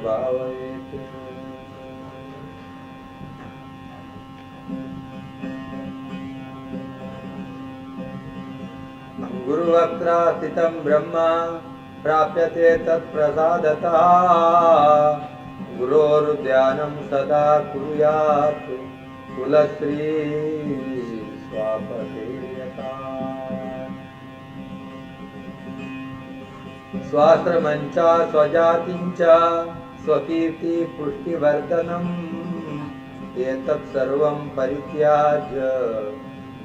भावयेत् गुरुवक्त्रासितं ब्रह्मा प्राप्यते तत्प्रसादतः गुरोर्ध्यानं सदा कुर्यात् कुलश्री स्वापतेयता स्वाश्रमञ्च स्वजातिञ्च स्वकीर्ति पुष्टिवर्धनम् एतत् सर्वं परित्याज्य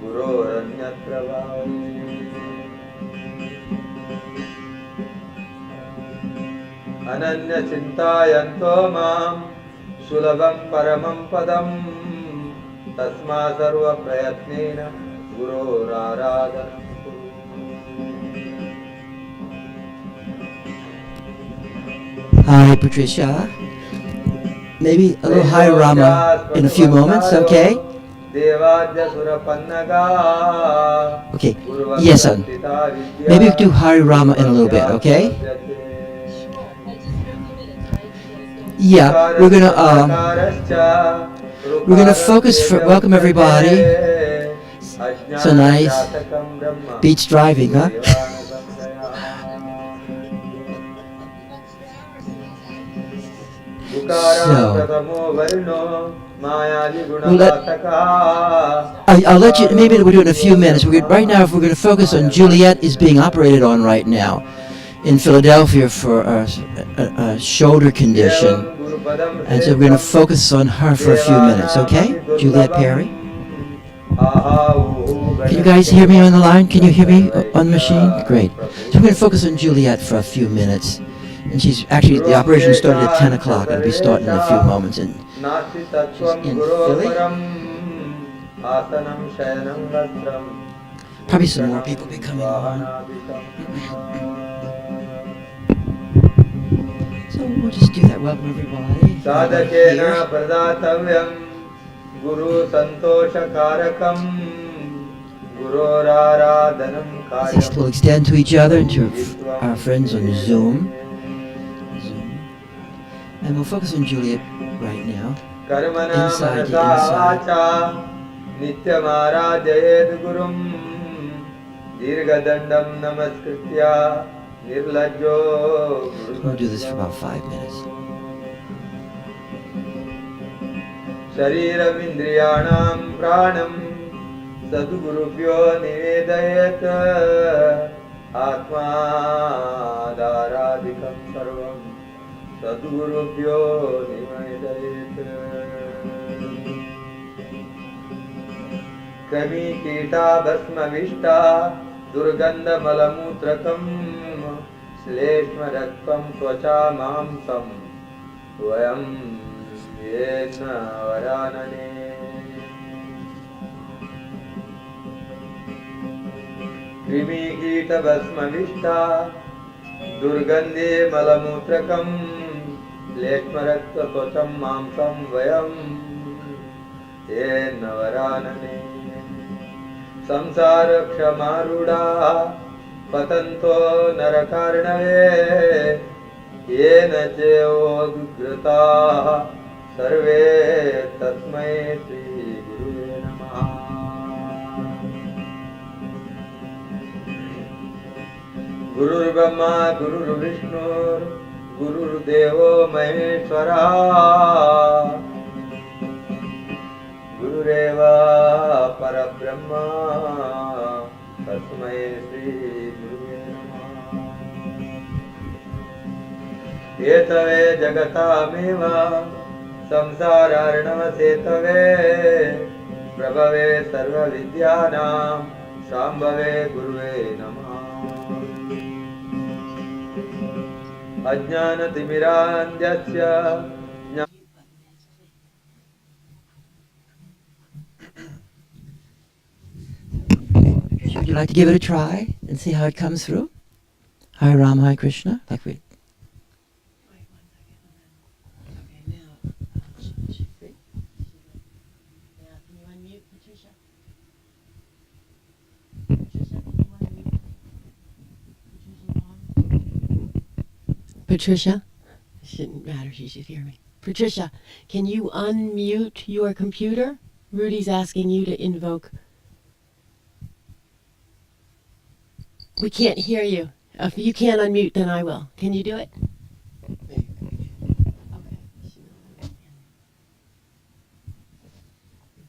गुरोरन्यत्र भावयेत् अनन्यचिन्तायन्तो मां सुलभं परमं पदं तस्मात् सर्वप्रयत्नेन गुरोराराधनं कुरु। Hi, Patricia. Maybe a little Hi Rama in a few moments, okay? Okay, yes, son. Maybe do Hari Rama in a little bit, okay? Yeah, we're gonna focus for welcome everybody. So nice. Beach driving, huh? I'll let you, maybe we'll do it in a few minutes. Right now, if we're going to focus on Juliet is being operated on right now in Philadelphia for a shoulder condition. And so we're going to focus on her for a few minutes, okay? Juliet Perry. Can you guys hear me on the line? Can you hear me on the machine? Great. So we're going to focus on Juliet for a few minutes. And she's actually, the operation started at 10 o'clock. It'll be starting in a few moments. And she's in Philly. Probably some more people will be coming on. So we'll just do that. Welcome everybody. We'll extend to each other and to our friends on Zoom. And we'll focus on Juliet right now. Inside to inside. We'll do this for about 5 minutes. Shariravindriyanam pranam sadgurubhyo nivedayet atma dharadikam sarvam sadgurubhyo nivedayet kami kita bhasmavishta durgandha malamutrakam श्लेष्म रक्तम त्वचा मांसम वयम येन वरानने कृमि कीट भस्मविष्टा दुर्गंधे मलमूत्रकम श्लेष्म रक्त त्वचम मांसम वयम येन वरानने संसार क्षमारूढ़ा पतन्तो नरकार्णवे येन चेवोद्घृताः सर्वे तस्मै श्री गुरुवे नमः गुरुर्ब्रह्मा गुरुर्विष्णुर् गुरुर्देवो महेश्वरः गुरुरेव परब्रह्मा तस्मै श्री गुरुवे नमः एतवे जगतामेव संसारार्णवसेतवे प्रभवे सर्वविद्यानां शाम्भवे गुरुवे नमः अज्ञानतिमिरान्धस्य Would you like to give it a try and see how it comes through? Hare Rama, Hare Krishna, like we. Okay, now. Can you unmute Patricia? Patricia, can you unmute? Patricia? didn't matter. She should hear me. Patricia, can you unmute your computer? Rudy's asking you to invoke. We can't hear you. If you can't unmute, then I will. Can you do it? Okay. It's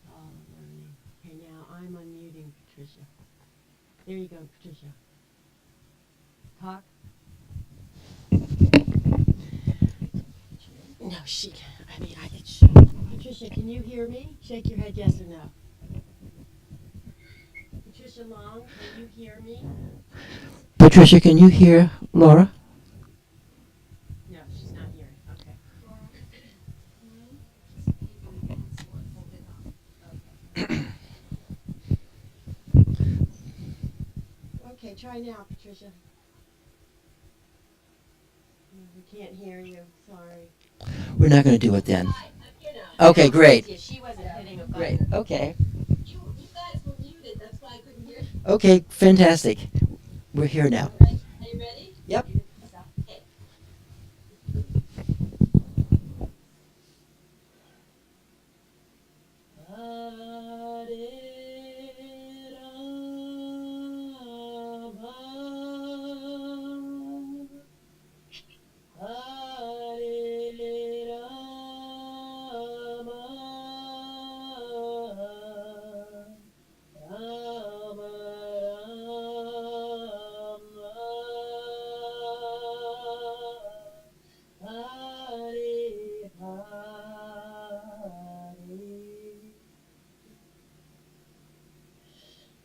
all learning. Okay, now I'm unmuting Patricia. There you go, Patricia. Talk. No, Patricia, can you hear me? Shake your head yes or no. Patricia Long, can you hear me? Patricia, can you hear Laura? No, she's not hearing. Okay. Okay, try now, Patricia. No, we can't hear you. Sorry. We're not going to do it then. You know, Okay, great. Yeah, she wasn't hitting a Great. button. Okay. You guys were muted. That's why I couldn't hear you. Okay, fantastic. We're here now. All right. Are you ready? Yep. Okay.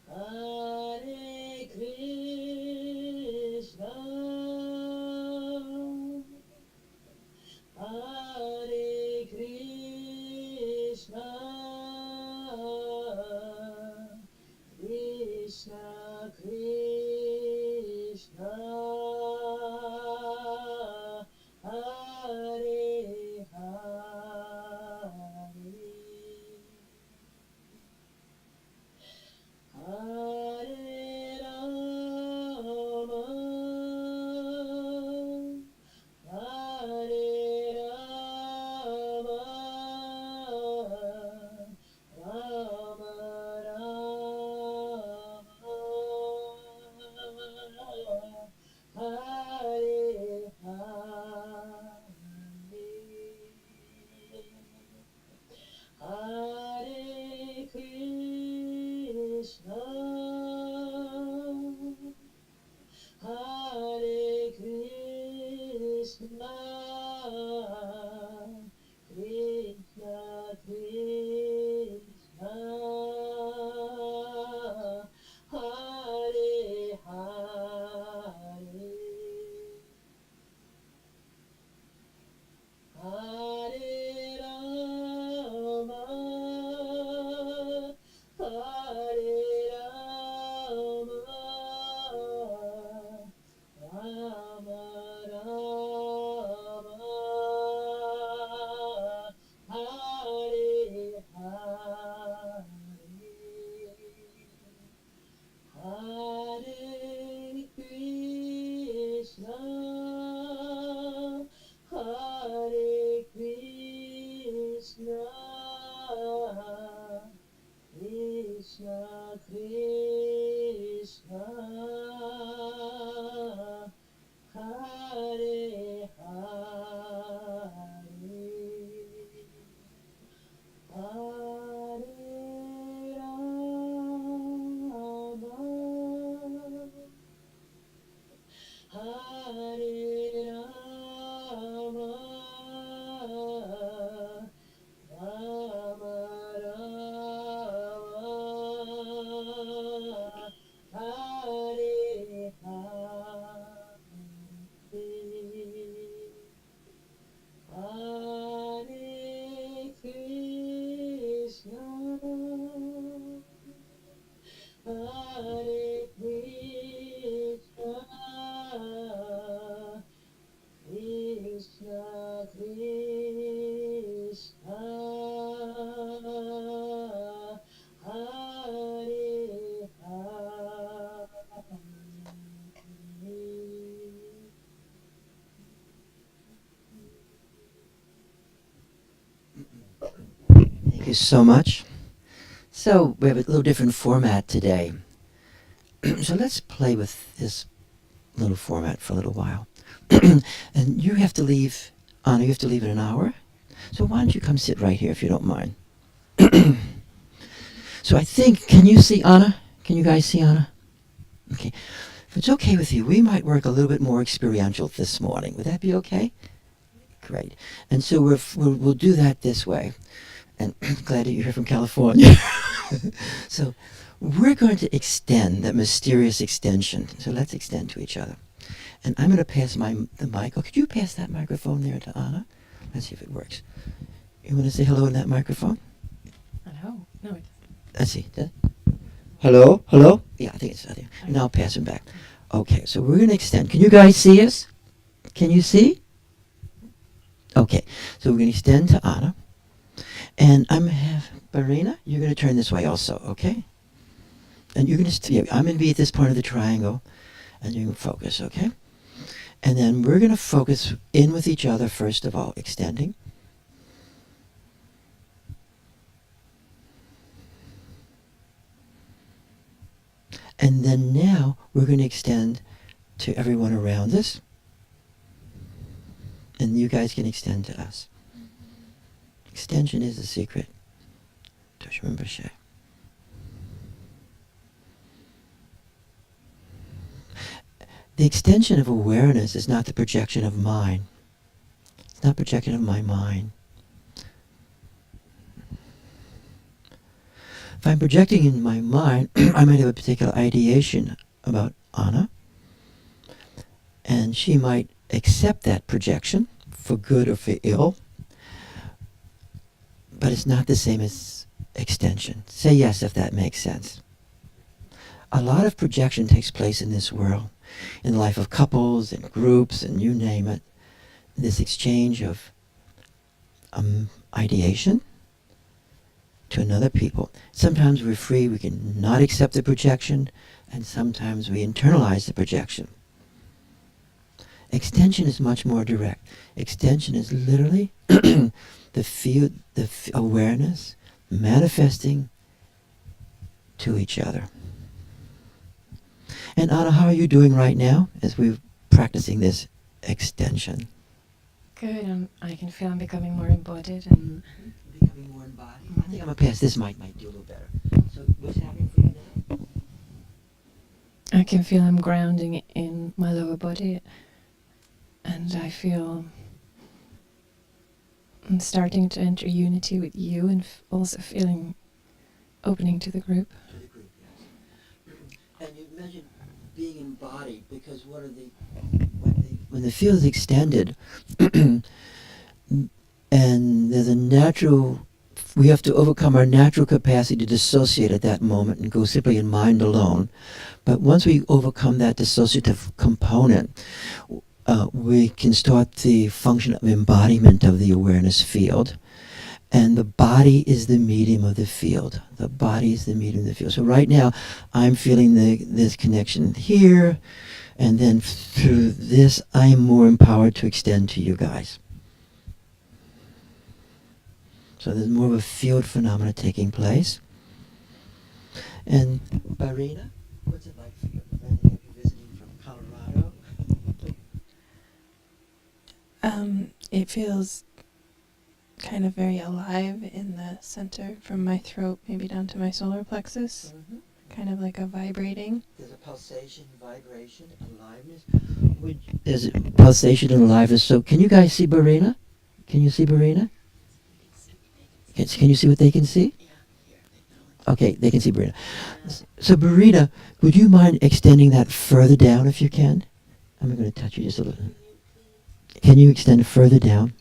Hare Krishna, Hare Krishna, Krishna Krishna, Hare Hare, Hare Rama, Hare Rama, Rama Rama, Hare Hare. Hare Krishna, Hare Krishna, Krishna Krishna, Hare Hare. Hare Rama, Hare Rama, Rama Rama, Hare Hare. Hare Krishna, Hare Krishna, Krishna Krishna, Hare Hare. Hare Rama, Hare Rama, Rama Rama, Hare Hare. Hare Krishna, Hare Krishna, Krishna Krishna, Hare Hare. so much. So we have a little different format today. So let's play with this little format for a little while. And you have to leave, Anna, you have to leave in an hour. So why don't you come sit right here if you don't mind. So I think, can you see Anna? Can you guys see Anna? Okay. If it's okay with you, we might work a little bit more experiential this morning. Would that be okay? Great. And so we'll do that this way. And glad that you're here from California. So we're going to extend that mysterious extension. So let's extend to each other. And I'm going to pass the mic. Oh, could you pass that microphone there to Anna? Let's see if it works. You want to say hello in that microphone? Hello? No, it Let's see. Hello? Hello? Yeah, I think it's there. And I'll pass him back. Okay, so we're going to extend. Can you guys see us? Can you see? Okay, so we're going to extend to Anna. And I'm going to have Barina, you're going to turn this way also, okay? And you're going to, I'm going to be at this point of the triangle, and you're going to focus, okay? And then we're going to focus in with each other, first of all, extending. And then now we're going to extend to everyone around us. And you guys can extend to us. Extension is the secret. Don't you remember, Shay? The extension of awareness is not the projection of mind. It's not projection of my mind. If I'm projecting in my mind, I might have a particular ideation about Anna, and she might accept that projection for good or for ill, but it's not the same as extension. Say yes if that makes sense. A lot of projection takes place in this world, in the life of couples and groups and you name it. This exchange of ideation to another people. Sometimes we're free, we can not accept the projection, and sometimes we internalize the projection. Extension is much more direct. Extension is literally the awareness manifesting to each other. And Anna, how are you doing right now as we're practicing this extension? Good. I can feel I'm becoming more embodied and Becoming more embodied. I think I'm gonna pass this mic. Might do a little better. So what's happening for you now? I can feel I'm grounding in my lower body, and I feel I'm starting to enter unity with you, and also feeling opening to the group. To the group, yes. And you mentioned being embodied because when the field is extended, and there's a natural, we have to overcome our natural capacity to dissociate at that moment and go simply in mind alone. But once we overcome that dissociative component, we can start the function of embodiment of the awareness field. And the body is the medium of the field. The body is the medium of the field. So right now, I'm feeling this connection here, and then through this, I am more empowered to extend to you guys. So there's more of a field phenomena taking place. And Barina, what's it like for you? Are you visiting from Colorado? It feels kind of very alive in the center from my throat, maybe down to my solar plexus. Mm-hmm. Kind of like a vibrating. There's a pulsation, vibration, aliveness. There's a pulsation and aliveness. So can you guys see Barina? Can you see Barina? Can you see what they can see? Okay, they can see Barina. So Barina, would you mind extending that further down if you can? I'm going to touch you just a little. Can you extend further down?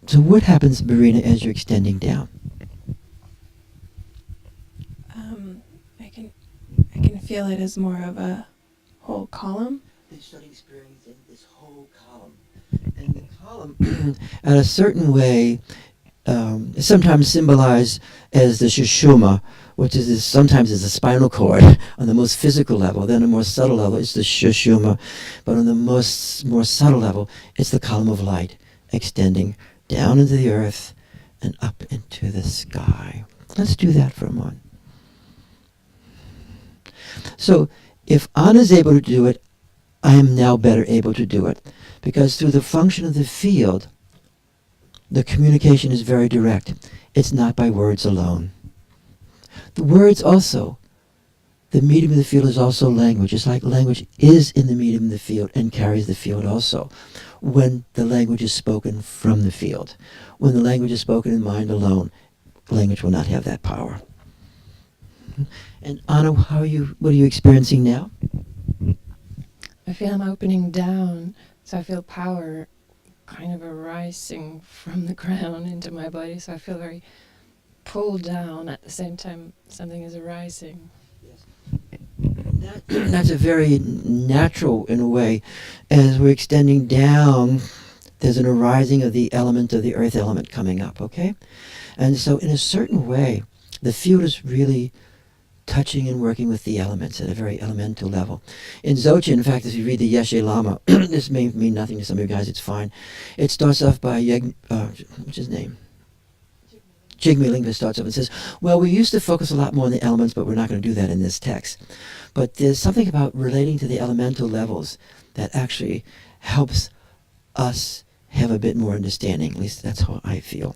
So what happens, Barina, as you're extending down? I can feel it as more of a whole column. They start experiencing this whole column. And the column, at a certain way, is sometimes symbolized as the shushuma, which is sometimes is the spinal cord on the most physical level. Then on a more subtle level, it's the shushuma. But on the more subtle level, it's the column of light extending down into the earth and up into the sky. Let's do that for a moment. So if Anna's able to do it, I am now better able to do it. Because through the function of the field, the communication is very direct. It's not by words alone. The words also, the medium of the field is also language. It's like language is in the medium of the field and carries the field also. When the language is spoken from the field. When the language is spoken in mind alone, language will not have that power. And Anna, what are you experiencing now? I feel I'm opening down, so I feel power kind of arising from the ground into my body, so I feel very pulled down at the same time something is arising. That's a very natural, in a way. As we're extending down, there's an arising of the element of the earth element coming up, okay? And so in a certain way, the field is really touching and working with the elements at a very elemental level. In Dzogchen, in fact, if you read the Yeshe Lama, this may mean nothing to some of you guys, it's fine. It starts off by, what's his name? Jigme Lingpa starts off and says, well, we used to focus a lot more on the elements, but we're not going to do that in this text. But there's something about relating to the elemental levels that actually helps us have a bit more understanding. At least that's how I feel.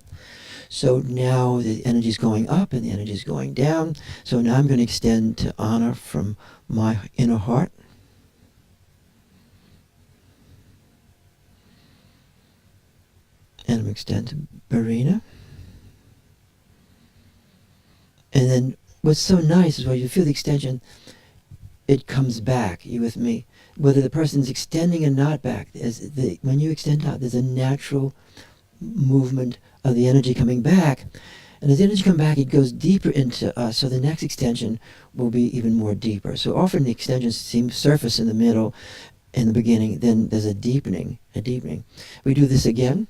So now the energy is going up and the energy is going down. So now I'm going to extend to Anna from my inner heart. And I'm going to extend to Barina. And then what's so nice is when you feel the extension, it comes back. You with me? Whether the person's extending or not back, when you extend out, there's a natural movement of the energy coming back. And as the energy comes back, it goes deeper into us. So the next extension will be even more deeper. So often the extensions seem surface in the middle, in the beginning. Then there's a deepening. We do this again.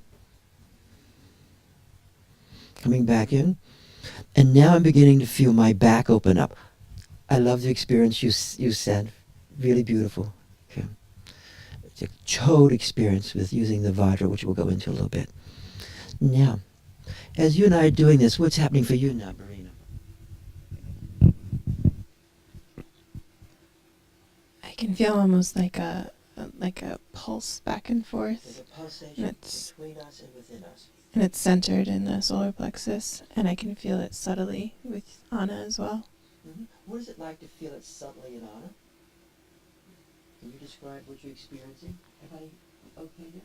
Coming back in. And now I'm beginning to feel my back open up. I love the experience you said. Really beautiful. Okay. It's a chode experience with using the Vajra, which we'll go into a little bit. Now, as you and I are doing this, what's happening for you now, Marina? I can feel almost like a pulse back and forth. There's a pulsation between us and within us. And it's centered in the solar plexus, and I can feel it subtly with Anna as well. Mm-hmm. What is it like to feel it subtly in Anna? Can you describe what you're experiencing? Everybody okay there?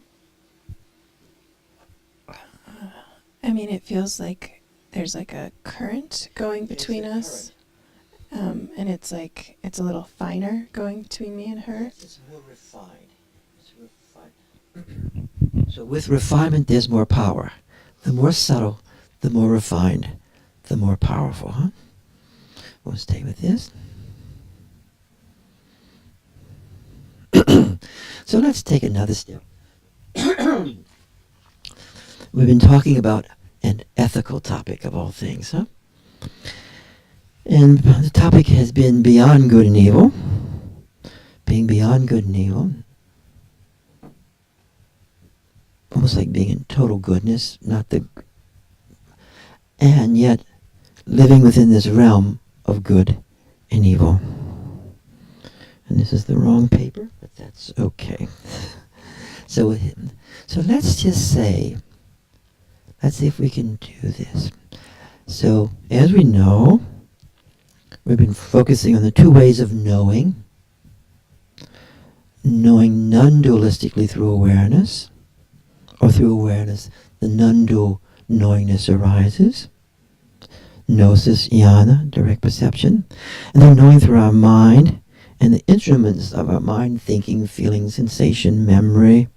I mean, it feels like there's like a current going between us. And it's like, it's a little finer going between me and her. It's more refined. So with refinement, there's more power. The more subtle, the more refined, the more powerful, huh? We'll stay with this. So let's take another step. We've been talking about an ethical topic of all things, huh? And the topic has been beyond good and evil. Being beyond good and evil. Almost like being in total goodness, and yet living within this realm of good and evil. And this is the wrong paper, but that's okay. So let's just say, let's see if we can do this. So as we know, we've been focusing on the two ways of knowing. Knowing non-dualistically through awareness, or through awareness, the non-dual knowingness arises. Gnosis, jnana, direct perception. And then knowing through our mind, and the instruments of our mind, thinking, feeling, sensation, memory,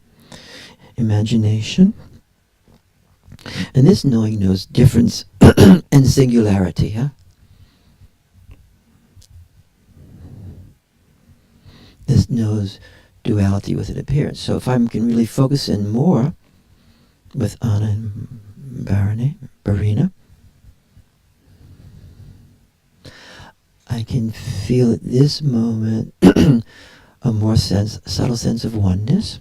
imagination. And this knowing knows difference and singularity, huh? This knows duality with an appearance. So if I can really focus in more with Anna and Barina, I can feel at this moment a more subtle sense of oneness.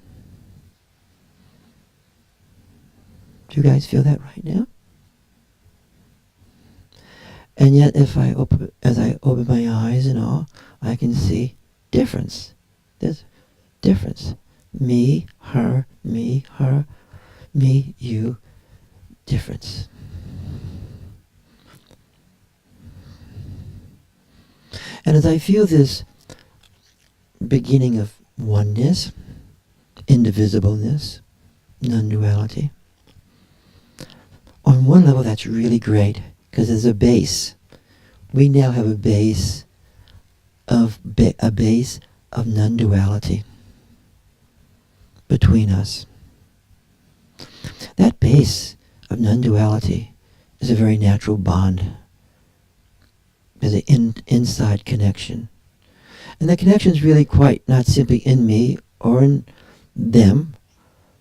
Do you guys feel that right now? And yet, as I open my eyes and all, I can see difference. There's difference. Me, her, me, you, difference. And as I feel this beginning of oneness, indivisibleness, non-duality, on one level that's really great, because there's a base. We now have a base of non-duality between us. That base of non-duality is a very natural bond. There's an inside connection. And the connection is really quite not simply in me or in them,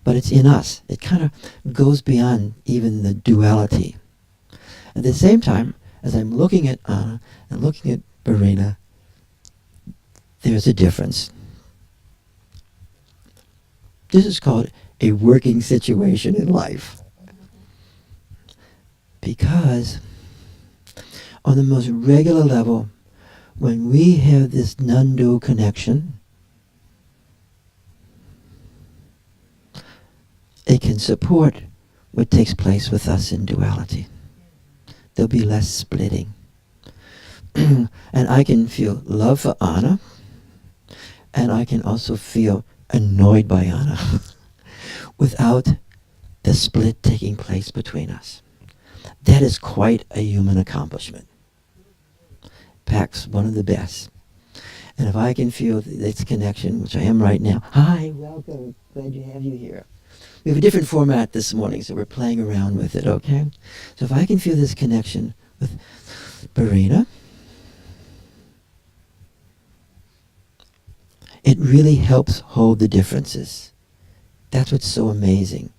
but it's in us. It kind of goes beyond even the duality. At the same time, as I'm looking at Anna and looking at Verena, there's a difference. This is called a working situation in life. Because on the most regular level, when we have this non-dual connection, it can support what takes place with us in duality. There'll be less splitting. And I can feel love for Anna, and I can also feel annoyed by Anna without the split taking place between us. That is quite a human accomplishment. Perhaps one of the best. And if I can feel this connection, which I am right now, hi, welcome, glad to have you here. We have a different format this morning, so we're playing around with it, okay? So if I can feel this connection with Verena, it really helps hold the differences. That's what's so amazing.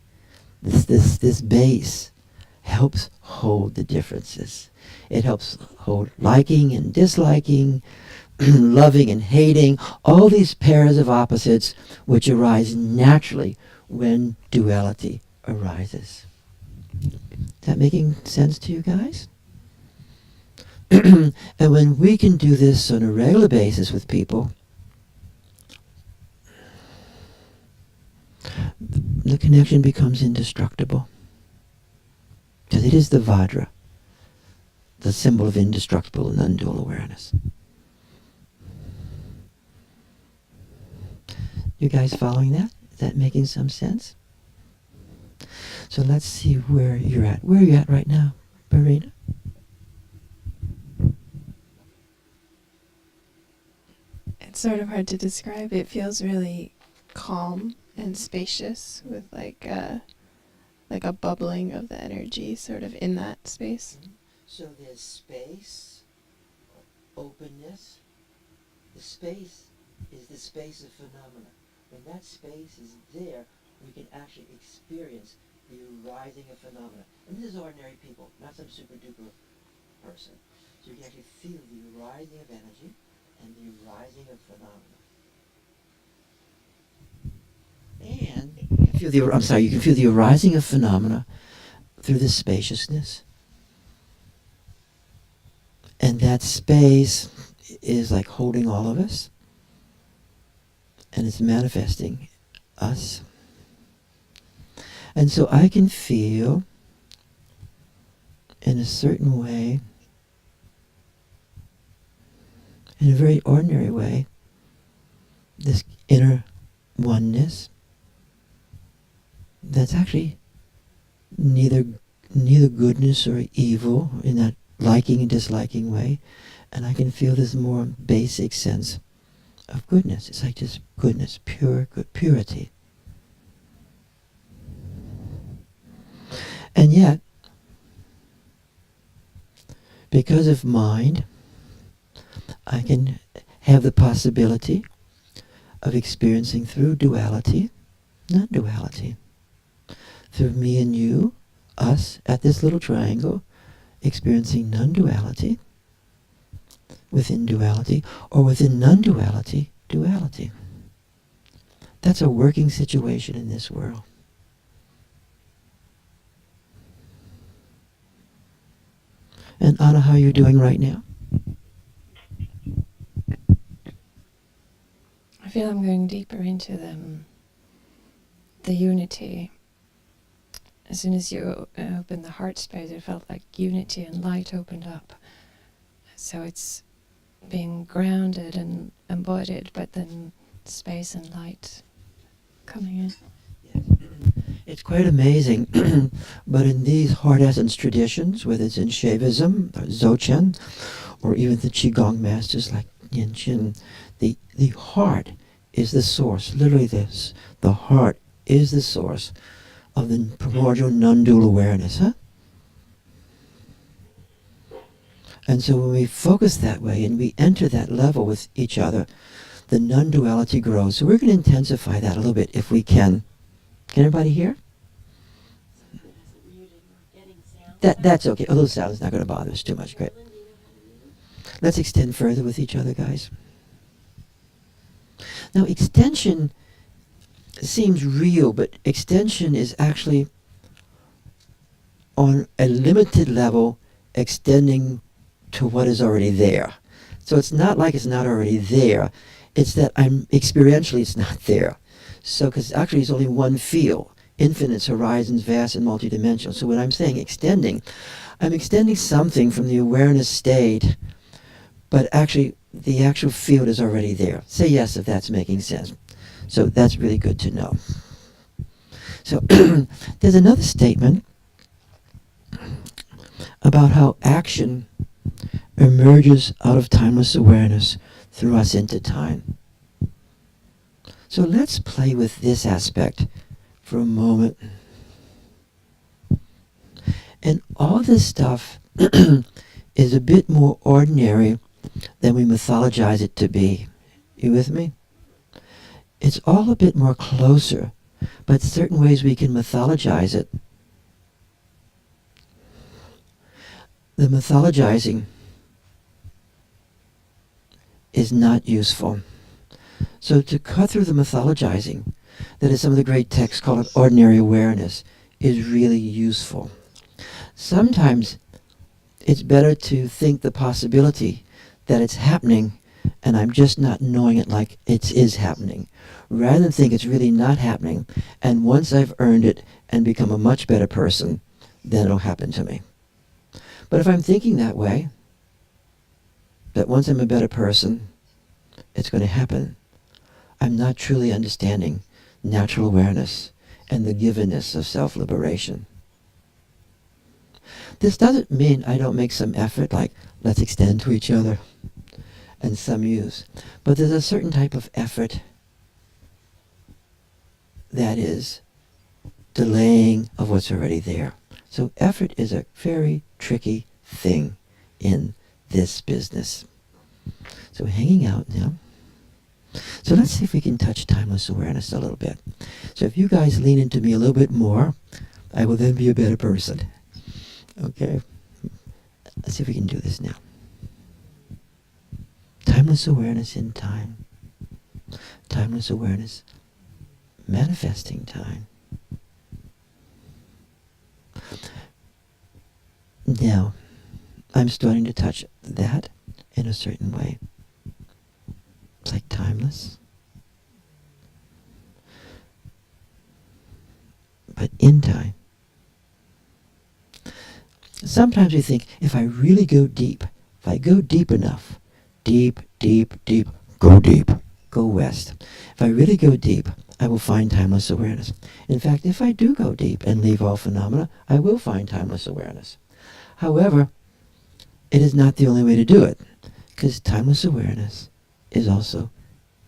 This base helps hold the differences. It helps hold liking and disliking, loving and hating, all these pairs of opposites which arise naturally when duality arises. Is that making sense to you guys? And when we can do this on a regular basis with people, the connection becomes indestructible. Because it is the Vajra, the symbol of indestructible and undual awareness. You guys following that? Is that making some sense? So let's see where you're at. Where are you at right now, Verena? It's sort of hard to describe. It feels really calm and spacious with like a bubbling of the energy sort of in that space. So there's space, openness. The space is the space of phenomena. When that space is there, we can actually experience the arising of phenomena. And this is ordinary people, not some super duper person. So you can actually feel the arising of energy and the arising of phenomena. And you can feel the arising of phenomena through the spaciousness. And that space is like holding all of us. And it's manifesting us. And so I can feel, in a certain way, in a very ordinary way, this inner oneness that's actually neither goodness or evil in that liking and disliking way. And I can feel this more basic sense of goodness. It's like just goodness, pure good, purity. And yet, because of mind, I can have the possibility of experiencing through duality, non-duality. Through me and you, us, at this little triangle, experiencing non-duality, within duality, or within non-duality, duality. That's a working situation in this world. And Anna, how are you doing right now? I feel I'm going deeper into the unity. As soon as you opened the heart space, it felt like unity and light opened up. So it's being grounded and embodied, but then space and light coming in. It's quite amazing, but in these heart essence traditions, whether it's in Shaivism, or Dzogchen, or even the Qigong masters like Yin Chin, the heart is the source. Literally this. The heart is the source of the primordial non-dual awareness. And so when we focus that way and we enter that level with each other, the non-duality grows. So we're going to intensify that a little bit if we can. Can everybody hear? That's okay. A little sound is not going to bother us too much. Great. Let's extend further with each other, guys. Now, extension seems real, but extension is actually on a limited level extending to what is already there. So it's not like it's not already there. It's that experientially it's not there. So, because actually it's only one field. Infinite, horizons, vast, and multidimensional. So when I'm saying extending, I'm extending something from the awareness state, but actually the actual field is already there. Say yes if that's making sense. So that's really good to know. So there's another statement about how action emerges out of timeless awareness through us into time. So let's play with this aspect for a moment. And all this stuff is a bit more ordinary than we mythologize it to be. You with me? It's all a bit more closer, but certain ways we can mythologize it. The mythologizing is not useful. So to cut through the mythologizing, that is some of the great texts call it ordinary awareness, is really useful. Sometimes it's better to think the possibility that it's happening and I'm just not knowing it like it is happening, rather than think it's really not happening, and once I've earned it and become a much better person, then it'll happen to me. But if I'm thinking that way, that once I'm a better person, it's going to happen, I'm not truly understanding natural awareness and the givenness of self-liberation. This doesn't mean I don't make some effort, like let's extend to each other, and some use. But there's a certain type of effort that is delaying of what's already there. So effort is a very tricky thing in this business. So hanging out now. So let's see if we can touch timeless awareness a little bit. So if you guys lean into me a little bit more, I will then be a better person. Okay? Let's see if we can do this now. Timeless awareness in time. Timeless awareness manifesting time. Now, I'm starting to touch that in a certain way. It's like timeless. But in time. Sometimes we think, if I really go deep, if I go deep enough, deep, go deep, go west. If I really go deep, I will find timeless awareness. In fact, if I do go deep and leave all phenomena, I will find timeless awareness. However, it is not the only way to do it, because timeless awareness is also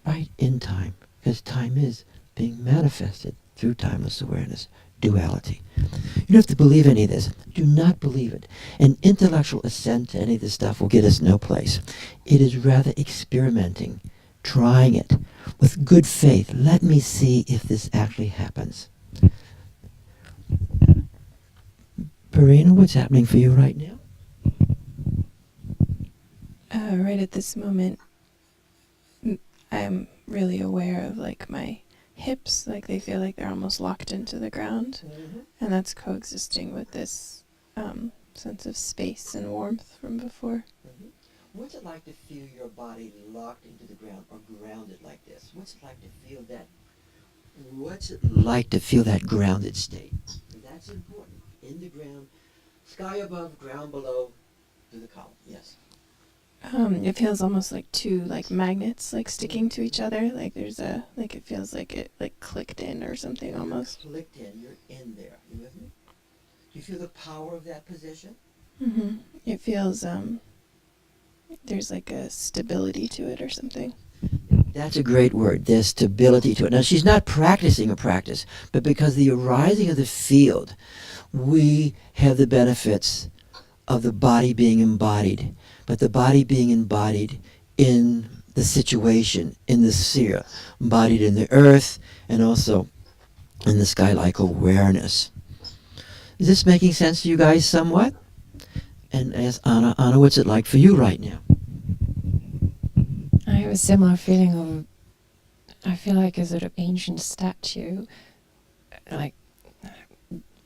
right in time, because time is being manifested through timeless awareness, duality. You don't have to believe any of this. Do not believe it. An intellectual assent to any of this stuff will get us no place. It is rather experimenting, trying it with good faith. Let me see if this actually happens. Parina, what's happening for you right now? Right at this moment, I'm really aware of like my hips, like they feel like they're almost locked into the ground, and that's coexisting with this sense of space and warmth from before. What's it like to feel your body locked into the ground or grounded like this? What's it like to feel that? What's it like to feel that grounded state? That's important. In the ground, sky above, ground below, to the column. Yes. It feels almost like two like magnets like sticking to each other. Like there's a like it feels like it like clicked in or something almost. Clicked in. You're in there. You with me? Do you feel the power of that position? Mm-hmm. It feels there's like a stability to it or something. That's a great word. There's stability to it. Now, she's not practicing a practice, but because the arising of the field, we have the benefits of the body being embodied, but the body being embodied in the situation, in the sphere, embodied in the earth and also in the sky-like awareness. Is this making sense to you guys somewhat? And ask Anna, what's it like for you right now? I have a similar feeling of, I feel like a sort of ancient statue, like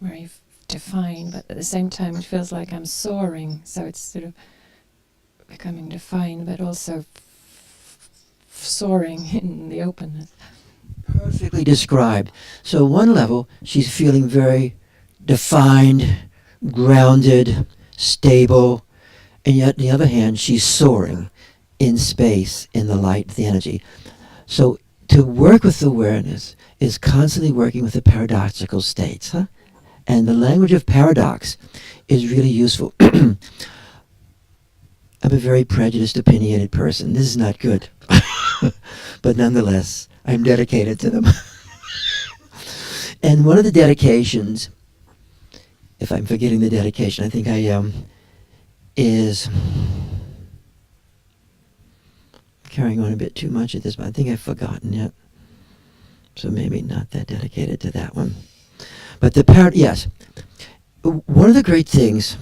very defined, but at the same time it feels like I'm soaring, so it's sort of becoming defined, but also soaring in the openness. Perfectly described. So one level, she's feeling very defined, grounded, stable, and yet on the other hand, she's soaring in space, in the light, the energy. So to work with awareness is constantly working with the paradoxical states, huh? And the language of paradox is really useful. I'm a very prejudiced, opinionated person. This is not good. But nonetheless, I'm dedicated to them. And one of the dedications, if I'm forgetting the dedication, I think I am, is carrying on a bit too much at this, but I think I've forgotten it. So maybe not that dedicated to that one. But the yes. One of the great things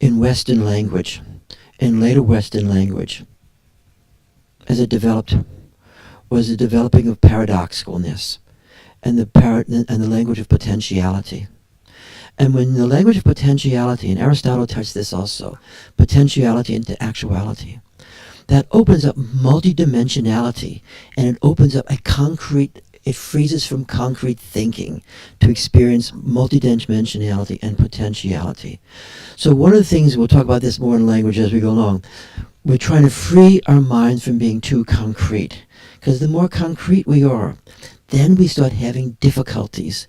in Western language, in later Western language, as it developed, was the developing of paradoxicalness and the language of potentiality. And when the language of potentiality, and Aristotle touched this also, potentiality into actuality, that opens up multidimensionality, and it opens up a concrete, it frees us from concrete thinking to experience multidimensionality and potentiality. So one of the things, we'll talk about this more in language as we go along, we're trying to free our minds from being too concrete. Because the more concrete we are, then we start having difficulties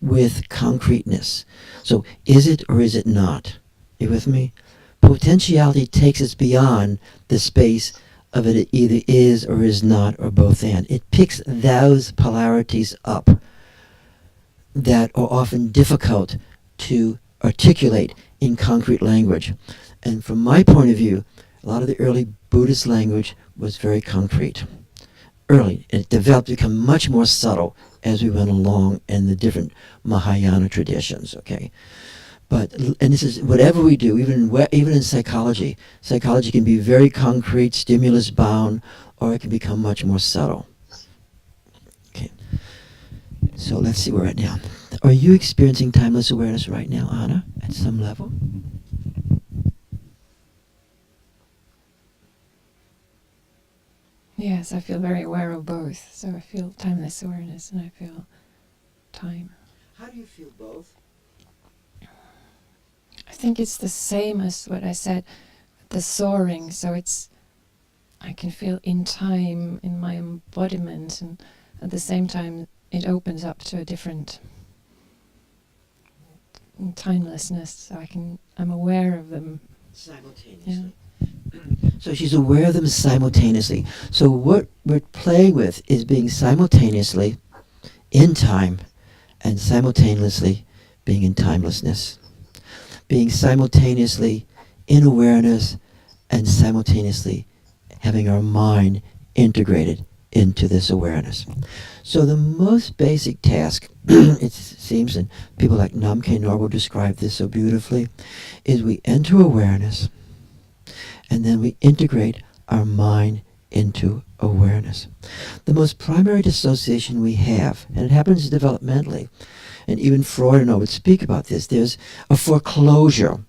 with concreteness. So is it or is it not? You with me? Potentiality takes us beyond the space of it either is or is not or both and. It picks those polarities up that are often difficult to articulate in concrete language. And from my point of view, a lot of the early Buddhist language was very concrete. Early, it developed to become much more subtle as we went along in the different Mahayana traditions, okay? But, and this is, whatever we do, even in psychology, psychology can be very concrete, stimulus-bound, or it can become much more subtle. Okay. So let's see where we're at now. Are you experiencing timeless awareness right now, Anna, at some level? Yes, I feel very aware of both. So I feel timeless awareness and I feel time. How do you feel both? I think it's the same as what I said, the soaring. So it's, I can feel in time, in my embodiment, and at the same time it opens up to a different timelessness. So I'm aware of them Simultaneously. Yeah. So she's aware of them simultaneously. So what we're playing with is being simultaneously in time and simultaneously being in timelessness. Being simultaneously in awareness and simultaneously having our mind integrated into this awareness. So the most basic task, it seems, and people like Namkhai Norbu describe this so beautifully, is we enter awareness and then we integrate our mind into awareness. The most primary dissociation we have, and it happens developmentally, and even Freud and I would speak about this, there's a foreclosure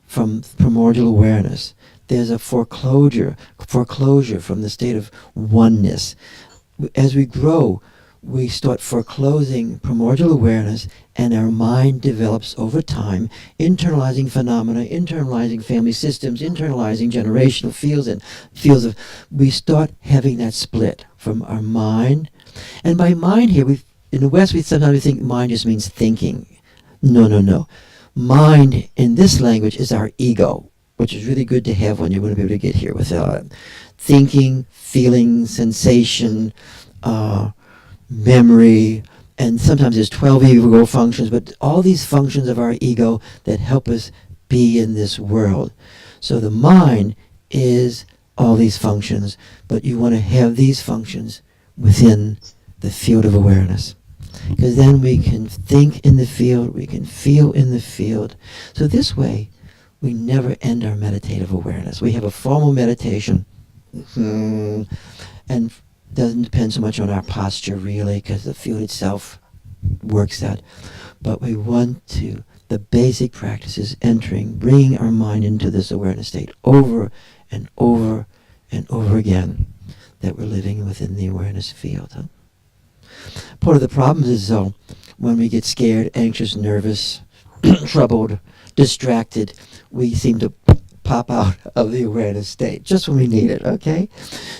from primordial awareness. There's a foreclosure from the state of oneness. As we grow, we start foreclosing primordial awareness, and our mind develops over time, internalizing phenomena, internalizing family systems, internalizing generational fields and fields of. We start having that split from our mind, and by mind here, in the West, we sometimes think mind just means thinking. No. Mind in this language is our ego, which is really good to have when you want to be able to get here without it. Thinking, feeling, sensation, memory, and sometimes there's 12 ego functions, but all these functions of our ego that help us be in this world. So the mind is all these functions, but you want to have these functions within the field of awareness. Because then we can think in the field, we can feel in the field. So this way, we never end our meditative awareness. We have a formal meditation, and doesn't depend so much on our posture really, because the field itself works that. But we want to, the basic practice is entering, bringing our mind into this awareness state over and over and over again, that we're living within the awareness field. Huh? Part of the problem is though, when we get scared, anxious, nervous, troubled, distracted, we seem to pop out of the awareness state just when we need it, okay?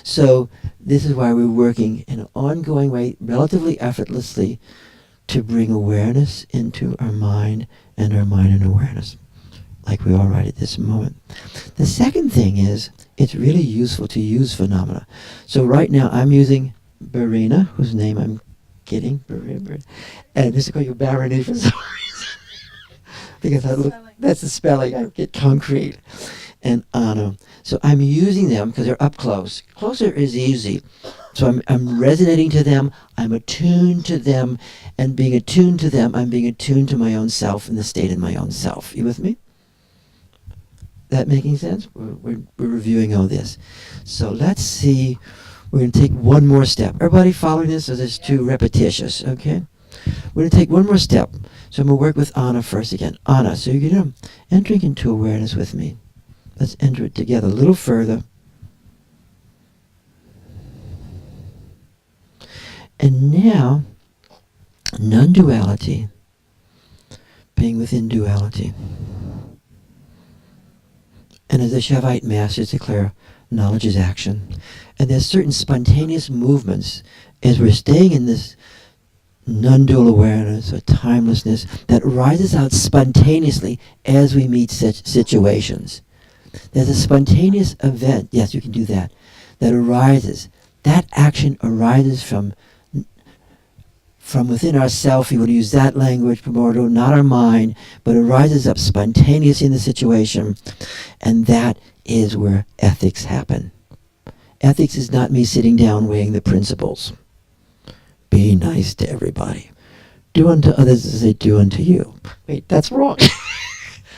So this is why we're working in an ongoing way, relatively effortlessly, to bring awareness into our mind and our mind in awareness, like we are right at this moment. The second thing is, it's really useful to use phenomena. So right now I'm using Barina, whose name I'm getting, and this is called you Barani for some reason. Because I look, that's the spelling, I get concrete, and Anna. So I'm using them because they're up close. Closer is easy. So I'm resonating to them, I'm attuned to them, and being attuned to them, I'm being attuned to my own self and the state in my own self. You with me? That making sense? We're reviewing all this. So let's see, we're going to take one more step. Everybody following this, or this is too repetitious, okay? We're going to take one more step. So I'm going to work with Anna first again. Anna, so you're going to entering into awareness with me. Let's enter it together a little further. And now, non-duality, being within duality. And as the Shaivite masters declare, knowledge is action. And there's certain spontaneous movements as we're staying in this non-dual awareness or timelessness that rises out spontaneously as we meet such situations. There's a spontaneous event, yes, you can do that, that arises. That action arises from within ourself. You want to use that language, primordial, not our mind, but arises up spontaneously in the situation, and that is where ethics happen. Ethics is not me sitting down weighing the principles. Be nice to everybody. Do unto others as they do unto you. Wait, that's wrong.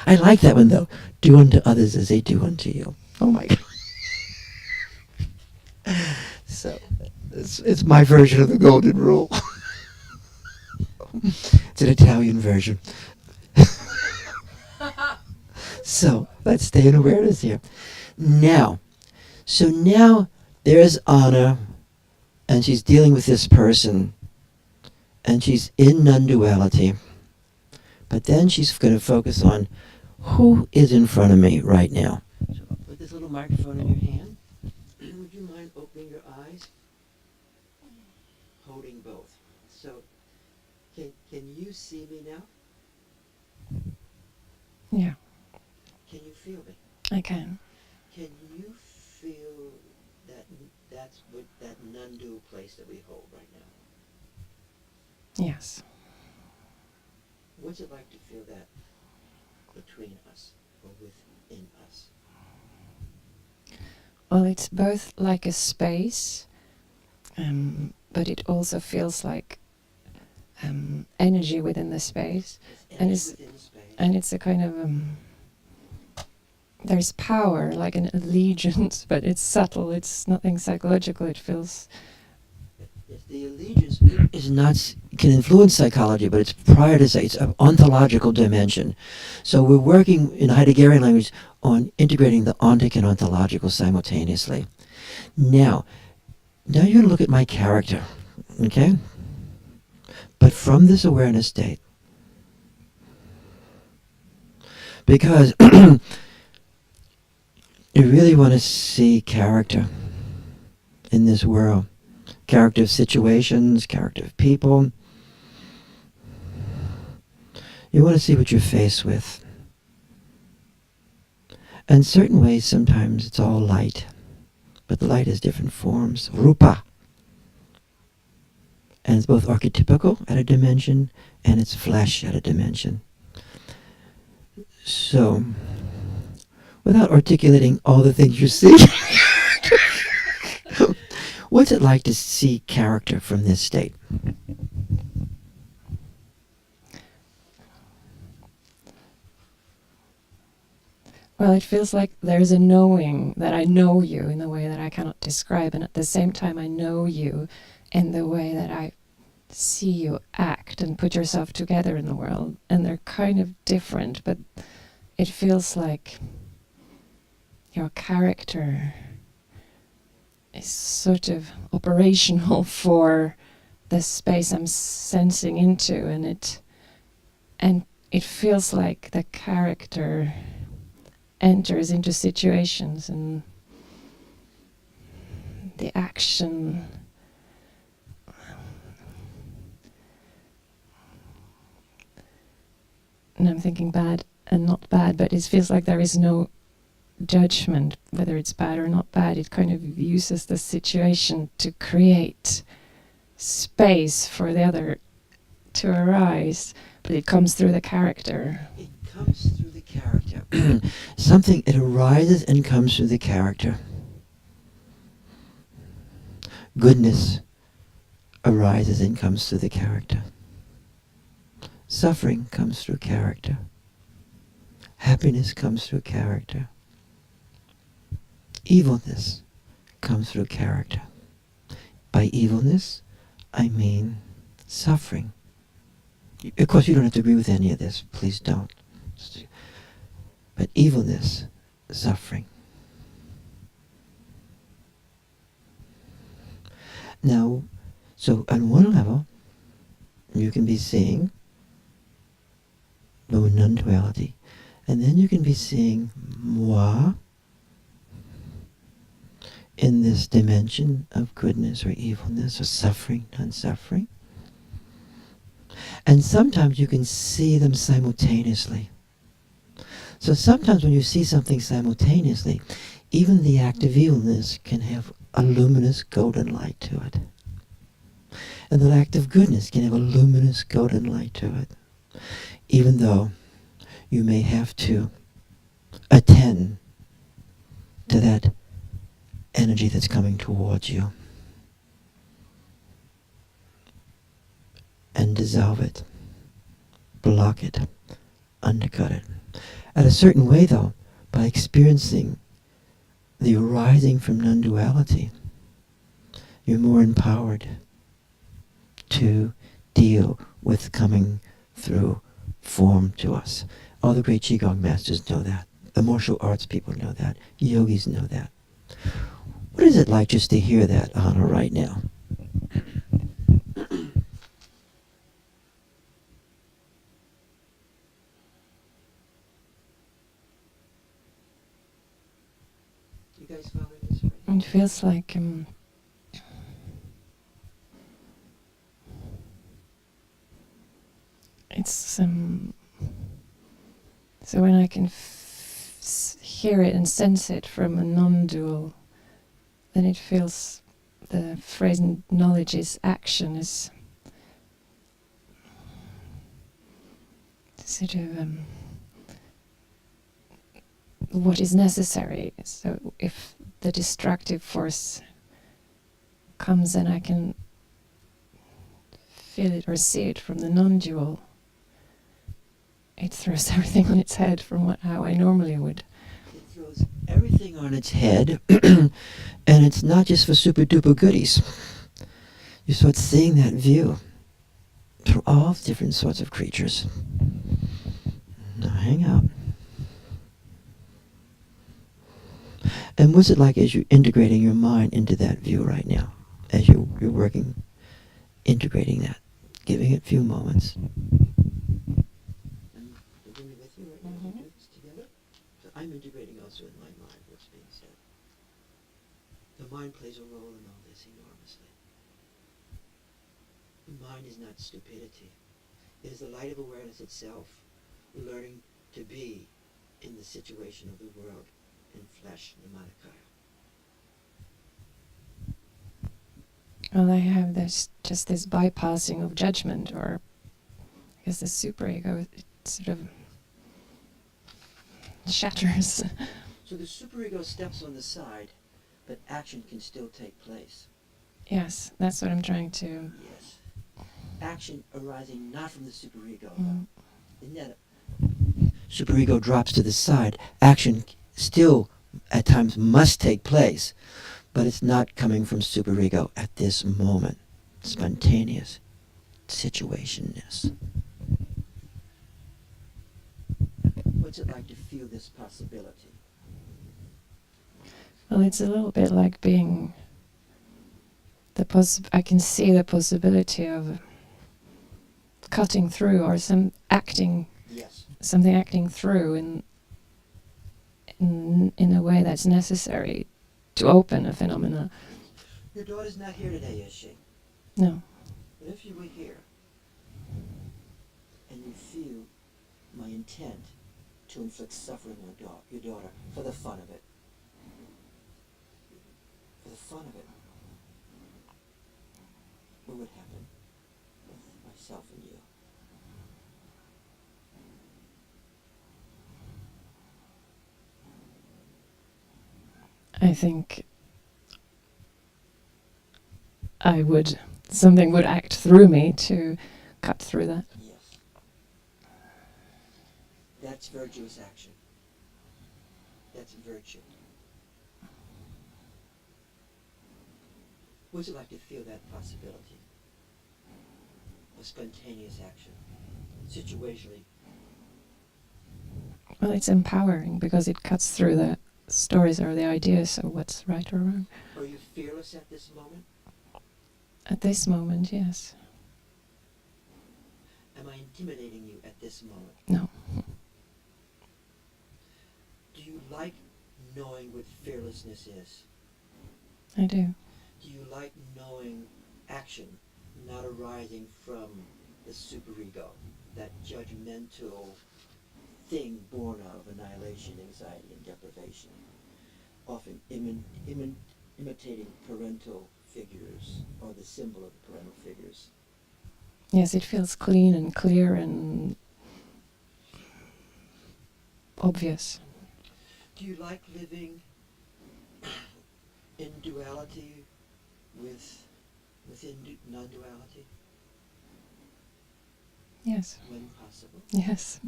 I like that one though. Do unto others as they do unto you. Oh my God. So, it's my version of the golden rule. It's an Italian version. So, let's stay in awareness here. Now, there's Anna, and she's dealing with this person, and she's in non-duality. But then she's going to focus on who is in front of me right now. So I'll put this little microphone in your hand. Would you mind opening your eyes? Holding both. So, can you see me now? Yeah, Can you feel me? I can. Can you feel that's what that non-dual place that we hold right now? Yes. What's it like to feel that between us or within us? Well, it's both like a space, but it also feels like energy within the space, and it's a kind of there's power, like an allegiance, but it's subtle. It's nothing psychological. It feels Yes, the allegiance is not can influence psychology, but it's prior to it's an ontological dimension. So we're working in Heideggerian language on integrating the ontic and ontological simultaneously. Now you're going to look at my character, okay? But from this awareness state, because you really want to see character in this world. Character of situations, character of people. You want to see what you're faced with. In certain ways, sometimes it's all light, but the light has different forms. Rupa. And it's both archetypical at a dimension, and it's flesh at a dimension. So, without articulating all the things you see, what's it like to see character from this state? Well, it feels like there's a knowing that I know you in a way that I cannot describe, and at the same time I know you in the way that I see you act and put yourself together in the world. And they're kind of different, but it feels like your character is sort of operational for the space I'm sensing into, and it feels like the character enters into situations and the action and I'm thinking bad and not bad, but it feels like there is no judgment whether it's bad or not bad. It kind of uses the situation to create space for the other to arise, but it comes through the character. It comes through the character. Something, it arises and comes through the character. Goodness arises and comes through the character. Suffering comes through character. Happiness comes through character. Evilness comes through character. By evilness, I mean suffering. Of course, you don't have to agree with any of this. Please don't. But evilness, suffering. Now, so on one level, you can be seeing the non-duality, and then you can be seeing moi in this dimension of goodness or evilness or suffering, non-suffering. And sometimes you can see them simultaneously. So sometimes when you see something simultaneously, even the act of evilness can have a luminous golden light to it. And the act of goodness can have a luminous golden light to it. Even though you may have to attend to that energy that's coming towards you and dissolve it, block it, undercut it. At a certain way, though, by experiencing the arising from non-duality, you're more empowered to deal with coming through form to us. All the great Qigong masters know that. The martial arts people know that. Yogis know that. What is it like just to hear that, Anna, right now? You guys follow this, right? It feels like it's so when I can hear it and sense it from a non-dual, then it feels the phrase knowledge is action is sort of what is necessary. So if the destructive force comes and I can feel it or see it from the non-dual, it throws everything on its head from how I normally would. It throws everything on its head, and it's not just for super duper goodies. you start seeing that view through all different sorts of creatures. Now hang out. And what's it like as you're integrating your mind into that view right now? As you're working, integrating that, giving it a few moments. I'm integrating also in my mind what's being said. The mind plays a role in all this enormously. The mind is not stupidity. It is the light of awareness itself, learning to be in the situation of the world in flesh, Namanikaya. Well, I have this bypassing of judgment, or I guess the superego, it sort of shatters. So the superego steps on the side, but action can still take place. Yes, that's what I'm trying to. Yes. Action arising not from the superego. Isn't that superego drops to the side. Action still at times must take place, but it's not coming from superego at this moment. Spontaneous situationness. What's it like to feel this possibility? Well, it's a little bit like being I can see the possibility of cutting through, or something acting through in a way that's necessary to open a phenomena. Your daughter's not here today, is she? No. But if you were here and you feel my intent to inflict suffering on your daughter for the fun of it, what would happen with myself and you? I think something would act through me to cut through that. Yes. That's virtuous action. That's virtue. What's it like to feel that possibility of spontaneous action, situationally? Well, it's empowering because it cuts through the stories or the ideas of what's right or wrong. Are you fearless at this moment? At this moment, yes. Am I intimidating you at this moment? No. Do you like knowing what fearlessness is? I do. Do you like knowing action not arising from the superego, that judgmental thing born of annihilation, anxiety, and deprivation, often imitating parental figures or the symbol of the parental figures? Yes, it feels clean and clear and obvious. Do you like living in duality within non-duality? Yes. When possible? Yes.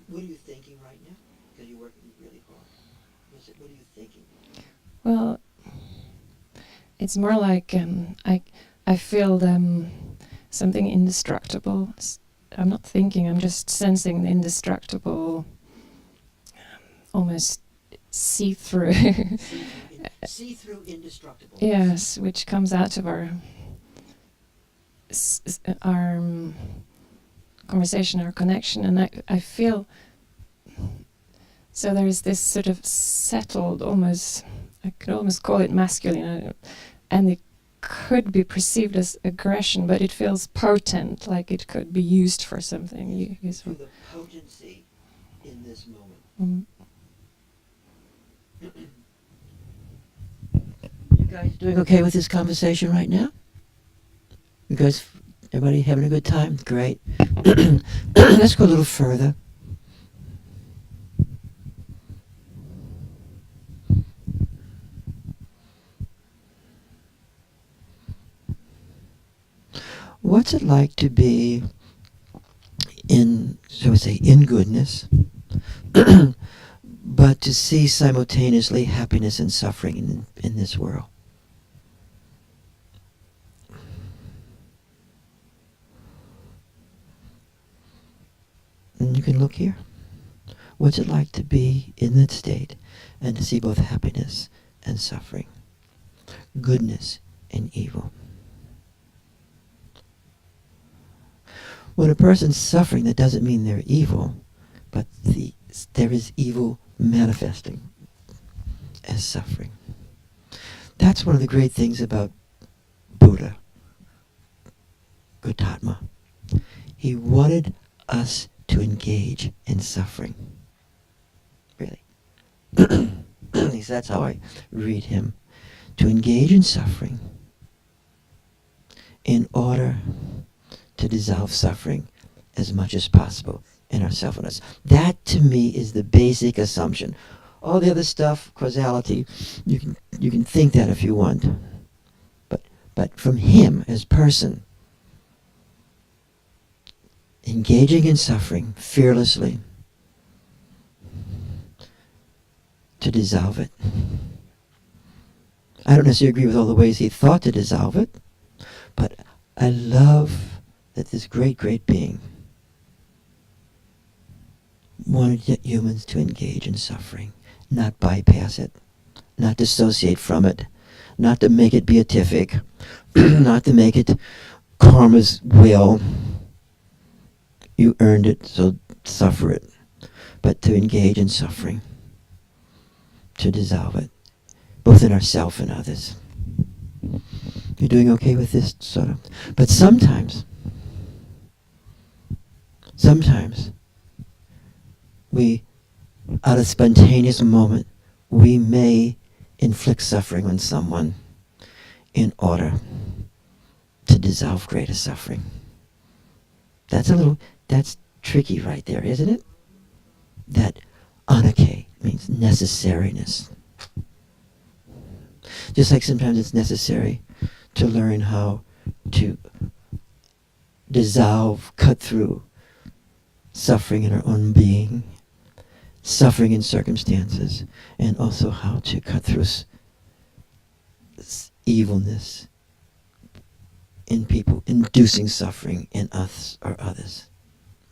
What are you thinking right now? Because you're working really hard. What are you thinking? Well, it's more like I feel something indestructible. I'm not thinking, I'm just sensing the indestructible, almost see-through. See-through indestructible. Yes, which comes out of our conversation, our connection, and I feel, so there's this sort of settled, almost, I could almost call it masculine, and it could be perceived as aggression, but it feels potent, like it could be used for something useful. Feel the potency in this moment. You guys doing okay with this conversation right now? You guys, everybody having a good time? Great. Let's go a little further. What's it like to be in, shall we say, in goodness, but but to see simultaneously happiness and suffering in this world. And you can look here. What's it like to be in that state and to see both happiness and suffering, goodness and evil? When a person's suffering, that doesn't mean they're evil, but there is evil manifesting as suffering. That's one of the great things about Buddha, Gautama. He wanted us to engage in suffering. Really. At least that's how I read him. To engage in suffering in order to dissolve suffering as much as possible in ourself and us. That to me is the basic assumption. All the other stuff, causality, you can think that if you want. But from him as person, engaging in suffering fearlessly to dissolve it. I don't necessarily agree with all the ways he thought to dissolve it, but I love that this great, great being wanted humans to engage in suffering, not bypass it, not dissociate from it, not to make it beatific, not to make it karma's will. You earned it, so suffer it. But to engage in suffering, to dissolve it, both in ourselves and others. You're doing okay with this, sort of? But sometimes, we, out of spontaneous moment, we may inflict suffering on someone in order to dissolve greater suffering. That's tricky right there, isn't it? That anake means necessariness. Just like sometimes it's necessary to learn how to dissolve, cut through suffering in our own being, suffering in circumstances, and also how to cut through evilness in people, inducing suffering in us or others.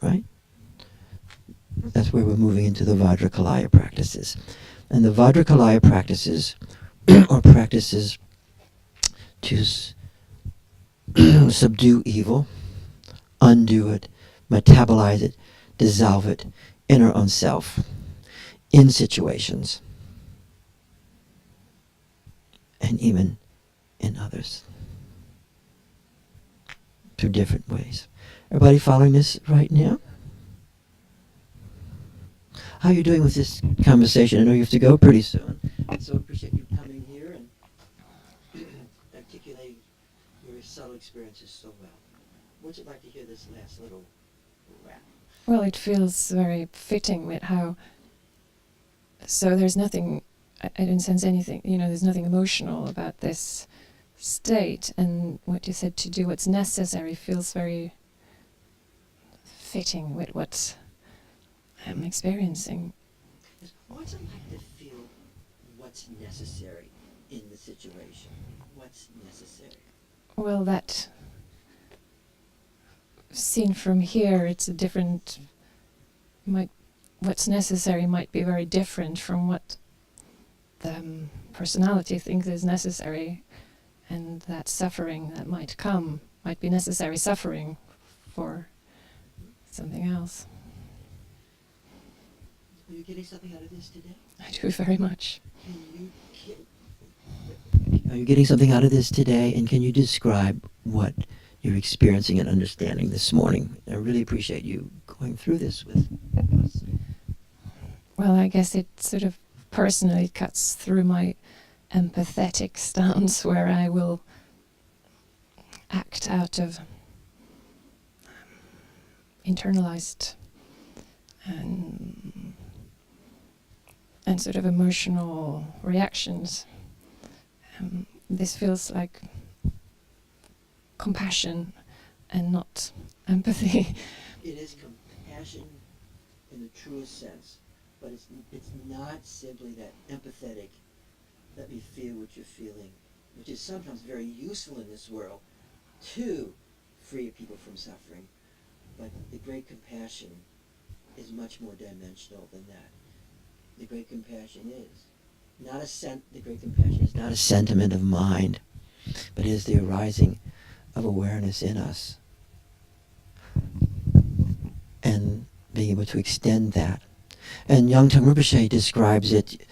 Right? That's where we're moving into the Vajrakalaya practices. And the Vajrakalaya practices are practices to subdue evil, undo it, metabolize it, dissolve it in our own self, in situations, and even in others, through different ways. Everybody following this right now? How are you doing with this conversation? I know you have to go pretty soon, so I appreciate you coming here and articulating your subtle experiences so well. Would you like to hear this last little rap? Well, it feels very fitting with how. So there's nothing. I didn't sense anything. There's nothing emotional about this state, and what you said, to do what's necessary, feels very fitting with what I'm experiencing. What's it like to feel what's necessary in the situation? What's necessary? Well, that seen from here, it's a different. What's necessary might be very different from what the personality thinks is necessary, and that suffering that might come might be necessary suffering for something else. Are you getting something out of this today? I do very much. Are you getting something out of this today? And can you describe what you're experiencing and understanding this morning? I really appreciate you going through this with us. Well, I guess it sort of personally cuts through my empathetic stance, where I will act out of internalized and sort of emotional reactions. This feels like compassion and not empathy. It is compassion in the truest sense, but it's not simply that empathetic, let me feel what you're feeling, which is sometimes very useful in this world to free people from suffering. But the great compassion is much more dimensional than that. The great compassion is the great compassion is not a sentiment of mind, but is the arising of awareness in us. And being able to extend that. And Yangtang Rinpoche describes it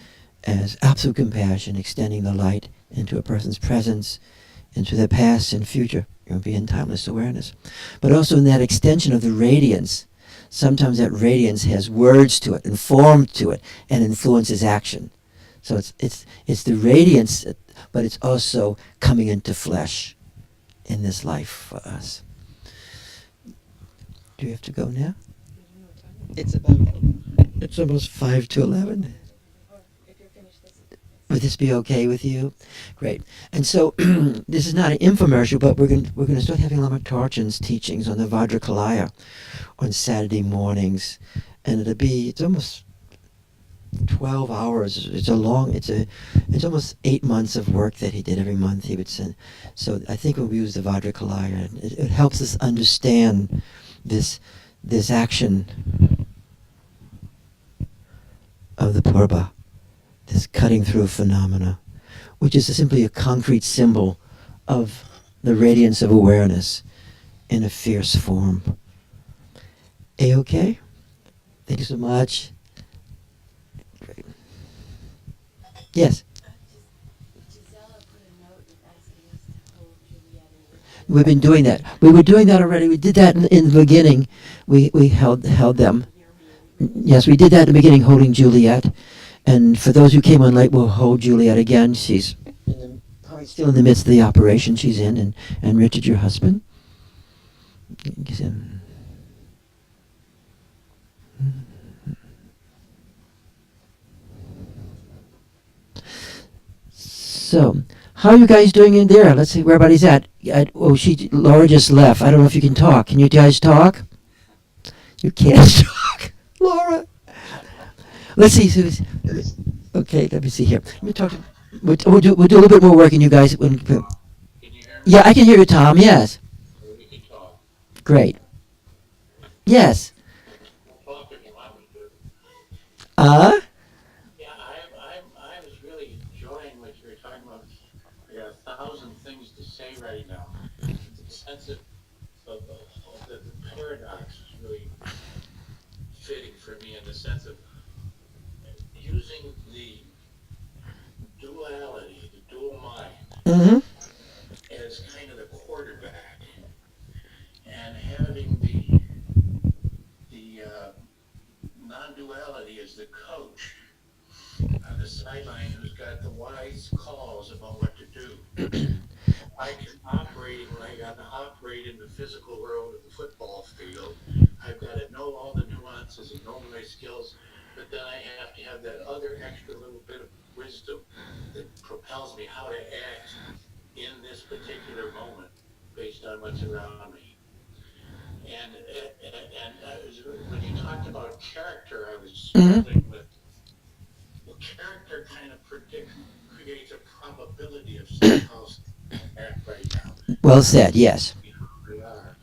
as absolute compassion, extending the light into a person's presence, into their past and future, being timeless awareness. But also in that extension of the radiance, sometimes that radiance has words to it and form to it and influences action. So it's the radiance, but it's also coming into flesh in this life for us. Do you have to go now? It's almost 5 to 11. Would this be okay with you? Great. And so this is not an infomercial, but we're going to start having Lama Tarchan's teachings on the Vajrakalaya on Saturday mornings, and it's almost 12 hours. It's almost 8 months of work that he did every month. He would send. So I think when we use the Vajrakalaya, it helps us understand this action of the Purba, this cutting through phenomena, which is simply a concrete symbol of the radiance of awareness in a fierce form. A-okay? Thank you so much. Great. Yes? We've been doing that. We were doing that already. We did that in the beginning. We held them. Yes, we did that in the beginning, holding Juliet. And for those who came on late, we'll hold Juliet again. She's probably still in the midst of the operation she's in. And Richard, your husband. So, how are you guys doing in there? Let's see where everybody's at. Laura just left. I don't know if you can talk. Can you guys talk? You can't talk. Laura. Let's see. Okay, let me see here. Let me talk to. We'll do a little bit more work, and you guys. Can you hear me? Yeah, I can hear you, Tom. Yes. We can talk. Great. Yes. We'll talk if you want me to. Yeah, I was really enjoying what you were talking about. I got 1,000 things to say right now. The sense of the paradox is really fitting for me in the sense of using the duality, the dual mind, as kind of the quarterback, and having the non-duality as the coach on the sideline who's got the wise calls about what to do. I can operate when I got to operate in the physical world of the football field. I've got to know all the nuances and know my skills, but then I have to have that other extra little bit of wisdom that propels me how to act in this particular moment based on what's around me. And when you talked about character, I was struggling with, well, character kind of creates a probability of somehow act right now. Well said, yes. We are.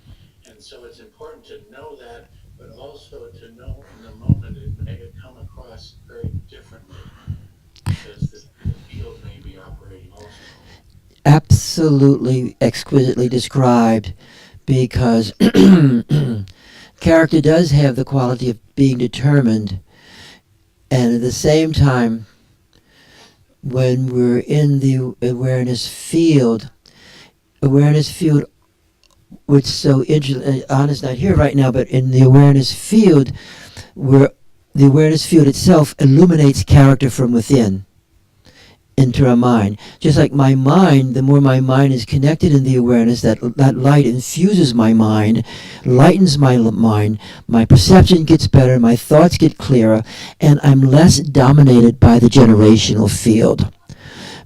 And so it's important to know that, but also to know in the moment it may come across very differently because the field may be operating also. Absolutely exquisitely described, because character does have the quality of being determined, and at the same time, when we're in the awareness field, which so interesting, Anna's not here right now, but in the awareness field, where the awareness field itself illuminates character from within into our mind. Just like my mind, the more my mind is connected in the awareness, that light infuses my mind, lightens my mind, my perception gets better, my thoughts get clearer, and I'm less dominated by the generational field.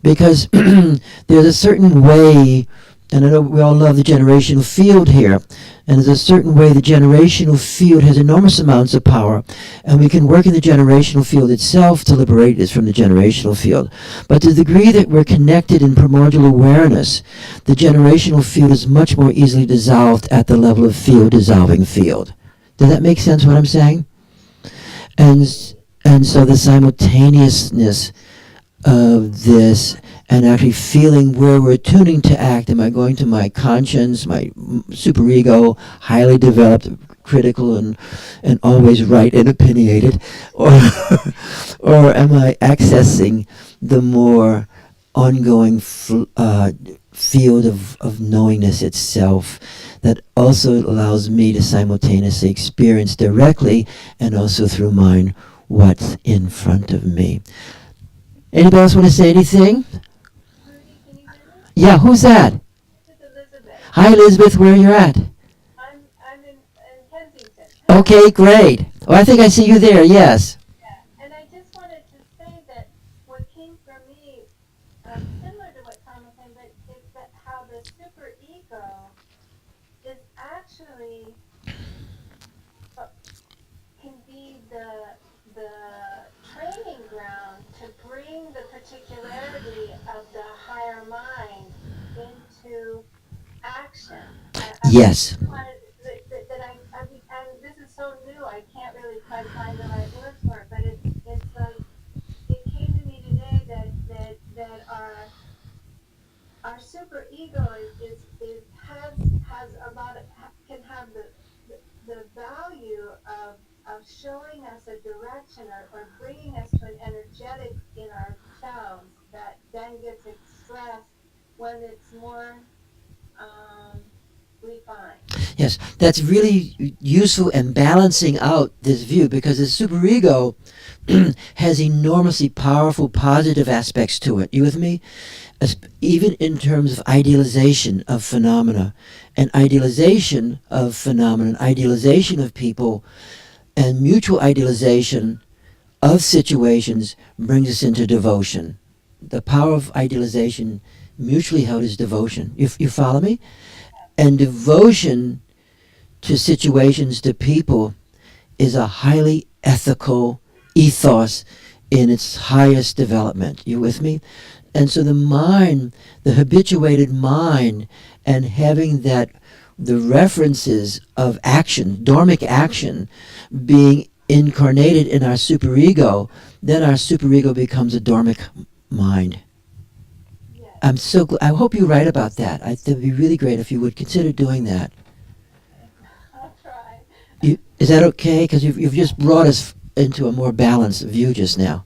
Because there's a certain way And I know we all love the generational field here. And there's a certain way the generational field has enormous amounts of power. And we can work in the generational field itself to liberate us from the generational field. But to the degree that we're connected in primordial awareness, the generational field is much more easily dissolved at the level of field dissolving field. Does that make sense what I'm saying? And, and so the simultaneousness of this and actually feeling where we're tuning to act. Am I going to my conscience, my superego, highly developed, critical, and always right and opinionated, or or am I accessing the more ongoing field of knowingness itself that also allows me to simultaneously experience directly and also through mind what's in front of me. Anybody else want to say anything? Rudy, can you hear me? Yeah, who's that? This is Elizabeth. Hi, Elizabeth, where you're at? I'm in Kensington. Okay, great. Oh, I think I see you there, yes. Yeah, and I just wanted to say that what came from me, similar to what Tom was saying, but is that how the super ego is actually can be the training ground to bring the particularity of the higher mind into action. Yes. And this is so new. I can't really quite find the right words for it, but it's it came to me today that our super ego is has a lot of, can have the value of showing us a direction or bringing us to an energetic in ourselves that then gets expressed when it's more refined. Yes, that's really useful and balancing out this view because the superego has enormously powerful positive aspects to it. You with me? Even in terms of idealization of phenomena and idealization of phenomena, idealization of people, and mutual idealization of situations brings us into devotion. The power of idealization mutually held is devotion. You follow me? And devotion to situations, to people, is a highly ethical ethos in its highest development. You with me? And so the mind, the habituated mind, and having that, the references of action, dharmic action, being incarnated in our superego, then our superego becomes a dharmic mind. Yes. I hope you write about that. It would be really great if you would consider doing that. I'll try. Is that okay? Because you've just brought us into a more balanced view just now.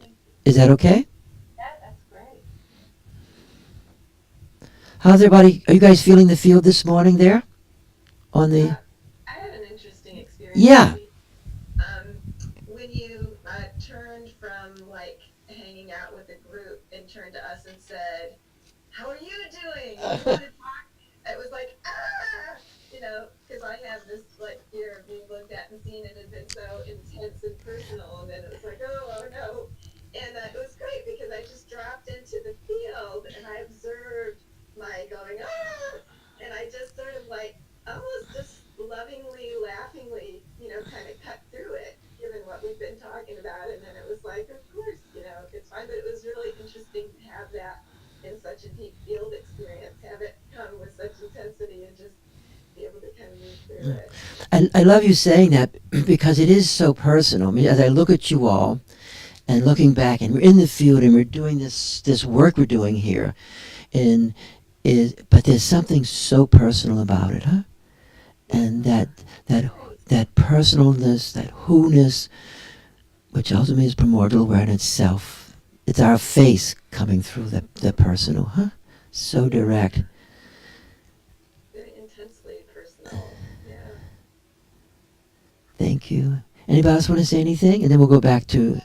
Thank you. Is that okay? Yeah, that's great. How's everybody? Are you guys feeling the field this morning there? On the I had an interesting experience. Yeah. When you turned from like hanging out with a group and turned to us and said, "How are you doing? And you want to talk?" It was like, because I have this like fear of being looked at and seen, and it had been so intense and personal, and then it was like, oh no, and it was great because I just dropped into the field and I observed my going and I just sort of like almost just lovingly, laughingly, kind of cut through it, given what we've been talking about. And then it was like, of course, it's fine. But it was really interesting to have that in such a deep field experience, have it come with such intensity and just be able to kind of move through it. And I love you saying that because it is so personal. I mean, as I look at you all and looking back, and we're in the field and we're doing this work we're doing here, but there's something so personal about it, huh? And that personalness, that who-ness, which ultimately is primordial awareness itself. It's our face coming through the personal, huh? So direct. Very intensely personal, yeah. Thank you. Anybody else want to say anything? And then we'll go back to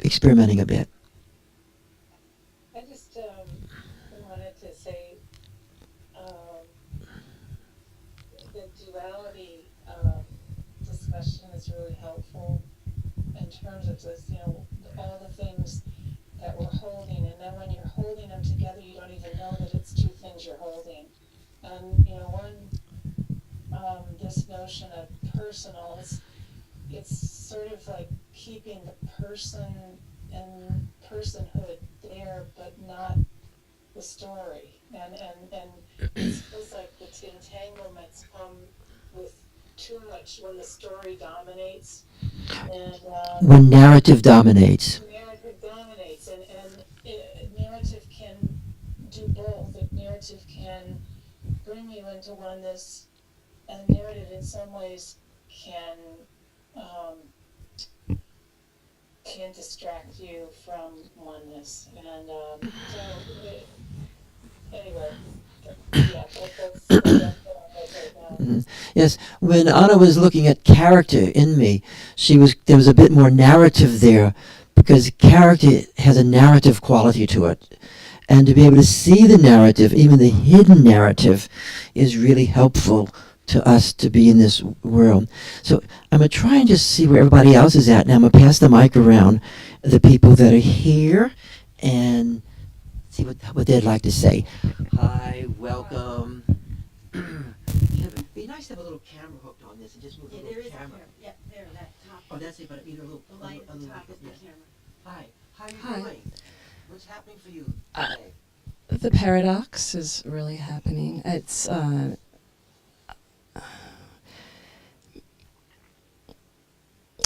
experimenting a bit. I just wanted to say the duality discussion is really helpful in terms of this, all the things that we're holding, and then when you're holding them together, you don't even know that it's two things you're holding. And this notion of personal, it's sort of like keeping the person and personhood there, but not the story. And it feels like the entanglements come with too much when the story dominates. And When narrative dominates. narrative dominates, and narrative can do both. Narrative can bring you into oneness, and narrative in some ways can distract you from oneness. And anyway, yeah, that's what I'm right now. Yes, when Anna was looking at character in me, there was a bit more narrative there, because character has a narrative quality to it. And to be able to see the narrative, even the hidden narrative, is really helpful to us to be in this world. So I'm going to try and just see where everybody else is at. Now I'm going to pass the mic around the people that are here and see what they'd like to say. Hi, welcome. It'd be nice to have a little camera hooked on this and just move a little camera. Yeah, there, that top. Oh, that's it, but I mean a little, The light at the top bit, of the yes. camera. Hi, how are you Hi. doing? What's happening for you today? The paradox is really happening. It's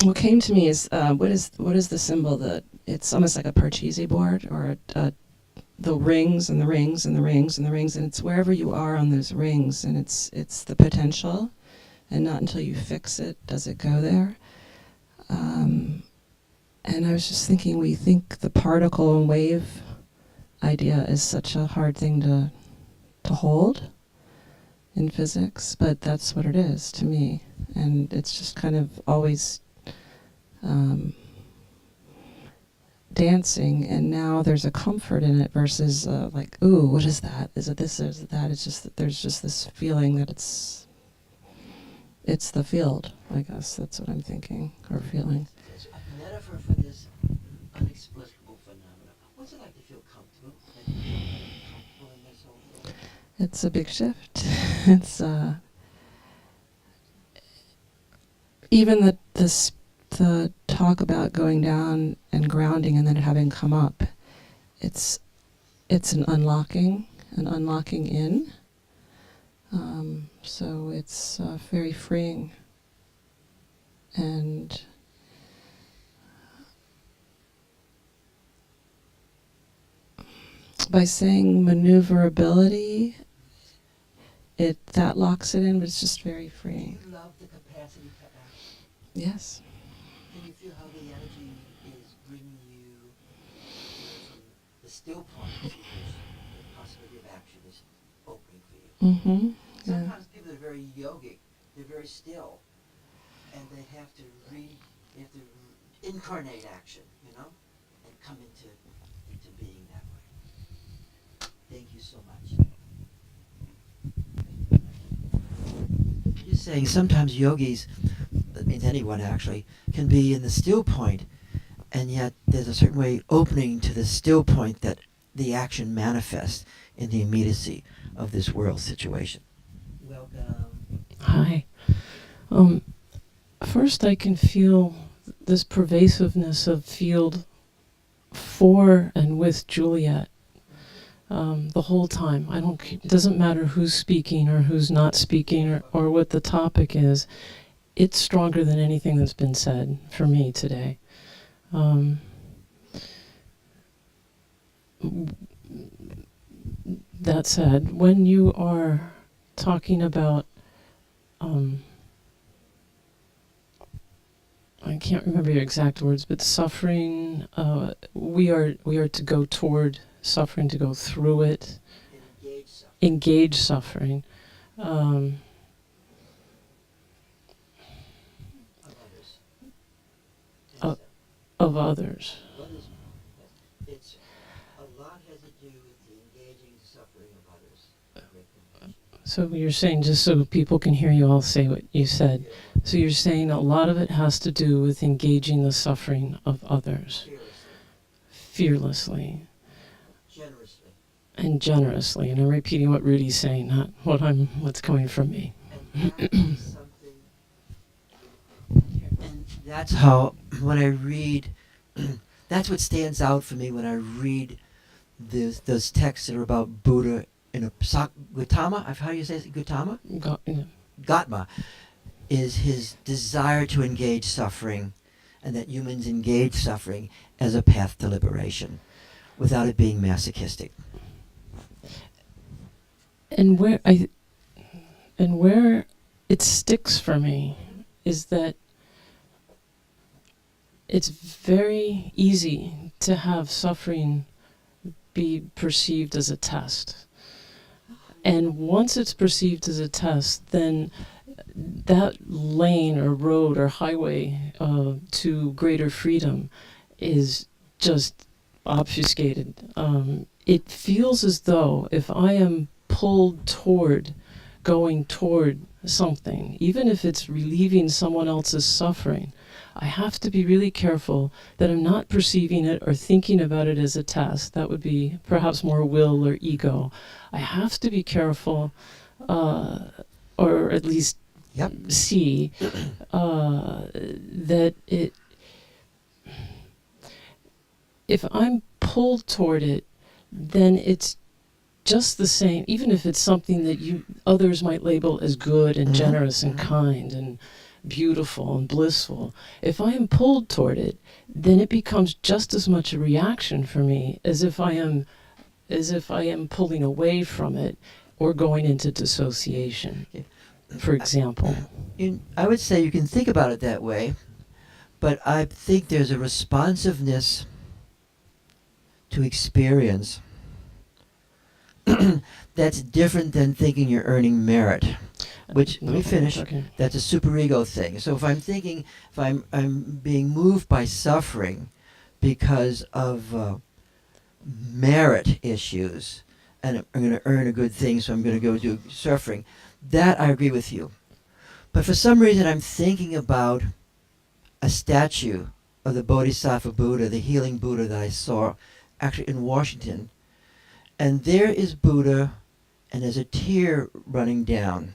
what came to me is what is the symbol that it's almost like a Parcheesi board, or the rings and the rings and the rings and the rings, and it's wherever you are on those rings, and it's the potential, and not until you fix it does it go there. And I was just thinking, we think the particle and wave idea is such a hard thing to hold in physics, but that's what it is to me, and it's just kind of always dancing, and now there's a comfort in it versus like, ooh, what is that? Is it this? Is it that? It's just that there's just this feeling that it's the field. I guess that's what I'm thinking or feeling. It's a metaphor for this unexplicable phenomenon. What's it like to feel comfortable? Like to feel comfortable in this whole thing? It's a big shift. It's even the talk about going down and grounding and then it having come up. It's an unlocking in. So it's very freeing. And by saying maneuverability, that locks it in, but it's just very freeing. Do you love the capacity to act? Yes. Can you feel how the energy is bringing you from the still point, because the possibility of action is opening for you? Mm-hmm. Yeah. Sometimes people are very yogic, they're very still, and they have to incarnate action, and come into being that way. Thank you so much. You're saying sometimes yogis, that means anyone actually, can be in the still point, and yet there's a certain way opening to the still point that the action manifests in the immediacy of this world situation. Welcome. Hi. First, I can feel this pervasiveness of field for and with Juliet the whole time. It doesn't matter who's speaking or who's not speaking or what the topic is. It's stronger than anything that's been said for me today. That said, when you are talking about I can't remember your exact words, but suffering, we are to go toward suffering, to go through it, engage suffering. Of others. Of others. It's a lot has to do with the engaging suffering of others. So you're saying, just so people can hear you all say what you said, so you're saying a lot of it has to do with engaging the suffering of others Fearlessly. fearlessly. Generously. and generously. And I'm repeating what Rudy's saying, not what's coming from me. And that's how, when I read, that's what stands out for me when I read those texts that are about Buddha in a Gautama. How do you say it? Gautama? Gautama is his desire to engage suffering, and that humans engage suffering as a path to liberation, without it being masochistic. And where it sticks for me is that it's very easy to have suffering be perceived as a test. And once it's perceived as a test, then that lane or road or highway to greater freedom is just obfuscated. It feels as though if I am pulled toward going toward something, even if it's relieving someone else's suffering, I have to be really careful that I'm not perceiving it or thinking about it as a test. That would be perhaps more will or ego. I have to be careful, or at least see that if I'm pulled toward it, then it's just the same, even if it's something that others might label as good and generous and kind and beautiful and blissful. If I am pulled toward it, then it becomes just as much a reaction for me as if I am pulling away from it or going into dissociation, for example. I would say you can think about it that way, but I think there's a responsiveness to experience that's different than thinking you're earning merit. Which, let me finish, that's a superego thing. So if I'm being moved by suffering because of merit issues, and I'm going to earn a good thing, so I'm going to go do suffering, that I agree with you. But for some reason I'm thinking about a statue of the Bodhisattva Buddha, the healing Buddha that I saw actually in Washington. And there is Buddha, and there's a tear running down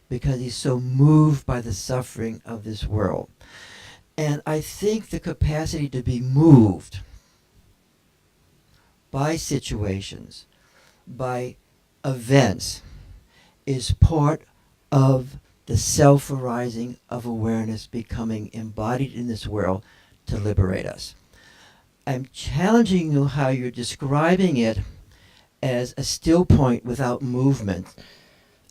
because he's so moved by the suffering of this world. And I think the capacity to be moved by situations, by events, is part of the self-arising of awareness becoming embodied in this world to liberate us. I'm challenging you how you're describing it as a still point without movement,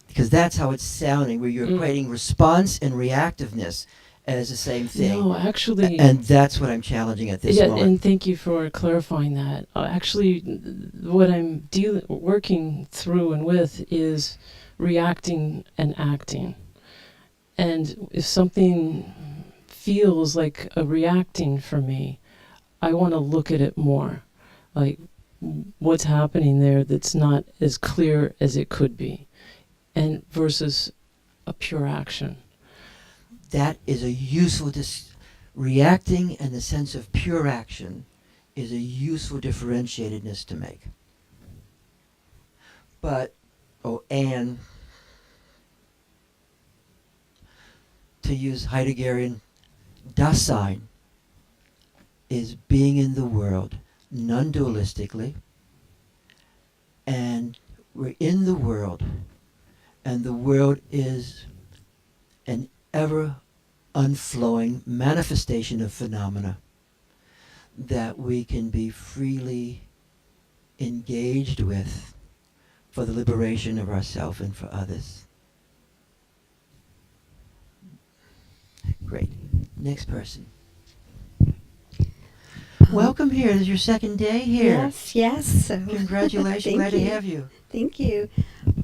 because that's how it's sounding, where you're equating response and reactiveness as the same thing. No, actually... And that's what I'm challenging at this moment. And thank you for clarifying that. Actually, what I'm working through and with is reacting and acting. And if something feels like a reacting for me, I want to look at it more. Like, what's happening there that's not as clear as it could be, and versus a pure action. That is a useful reacting, and the sense of pure action is a useful differentiatedness to make. But, and to use Heideggerian, Dasein is being in the world non-dualistically, and we're in the world, and the world is an ever unflowing manifestation of phenomena that we can be freely engaged with for the liberation of ourselves and for others. Great. Next person. Welcome here. This is your second day here. Yes. So congratulations. Glad to have you. Thank you.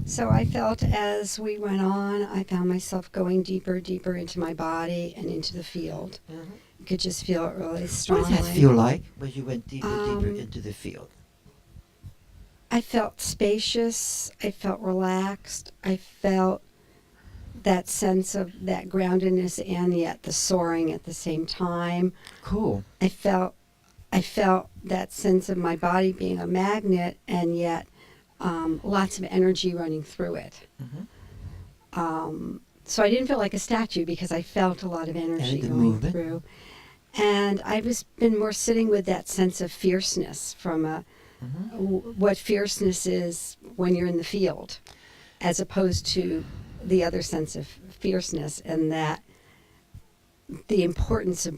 So I felt as we went on, I found myself going deeper into my body and into the field. Mm-hmm. You could just feel it really strongly. What does that feel like when you went deeper into the field? I felt spacious. I felt relaxed. I felt that sense of that groundedness and yet the soaring at the same time. Cool. I felt that sense of my body being a magnet and yet lots of energy running through it. So I didn't feel like a statue because I felt a lot of energy the going movement. through. And I've just been more sitting with that sense of fierceness from what fierceness is when you're in the field, as opposed to the other sense of fierceness, and that the importance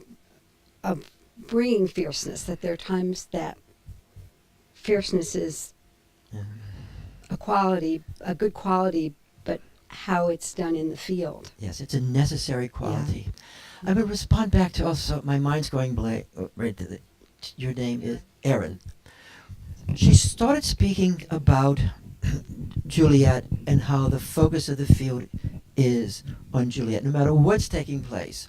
of bringing fierceness, that there are times that fierceness is a quality, a good quality, but how it's done in the field. Yes, it's a necessary quality. I would respond back to also, my mind's going blank, right to your name is Erin. She started speaking about Juliet and how the focus of the field is on Juliet, no matter what's taking place.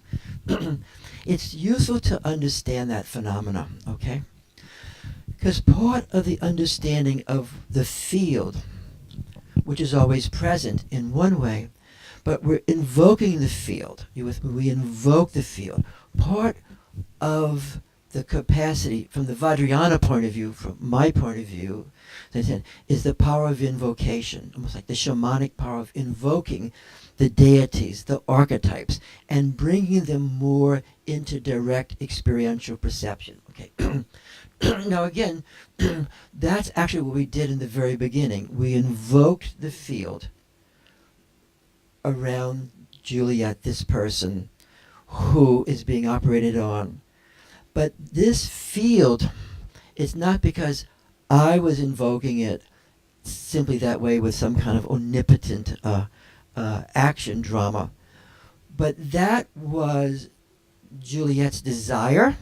It's useful to understand that phenomena, okay? Because part of the understanding of the field, which is always present in one way, but we're invoking the field. You with me? We invoke the field. Part of the capacity, from the Vajrayana point of view, from my point of view, is the power of invocation, almost like the shamanic power of invoking the deities, the archetypes, and bringing them more into direct experiential perception. Okay. Now again, that's actually what we did in the very beginning. We invoked the field around Juliet, this person who is being operated on. But this field is not because I was invoking it simply that way with some kind of omnipotent action drama, but that was Juliet's desire,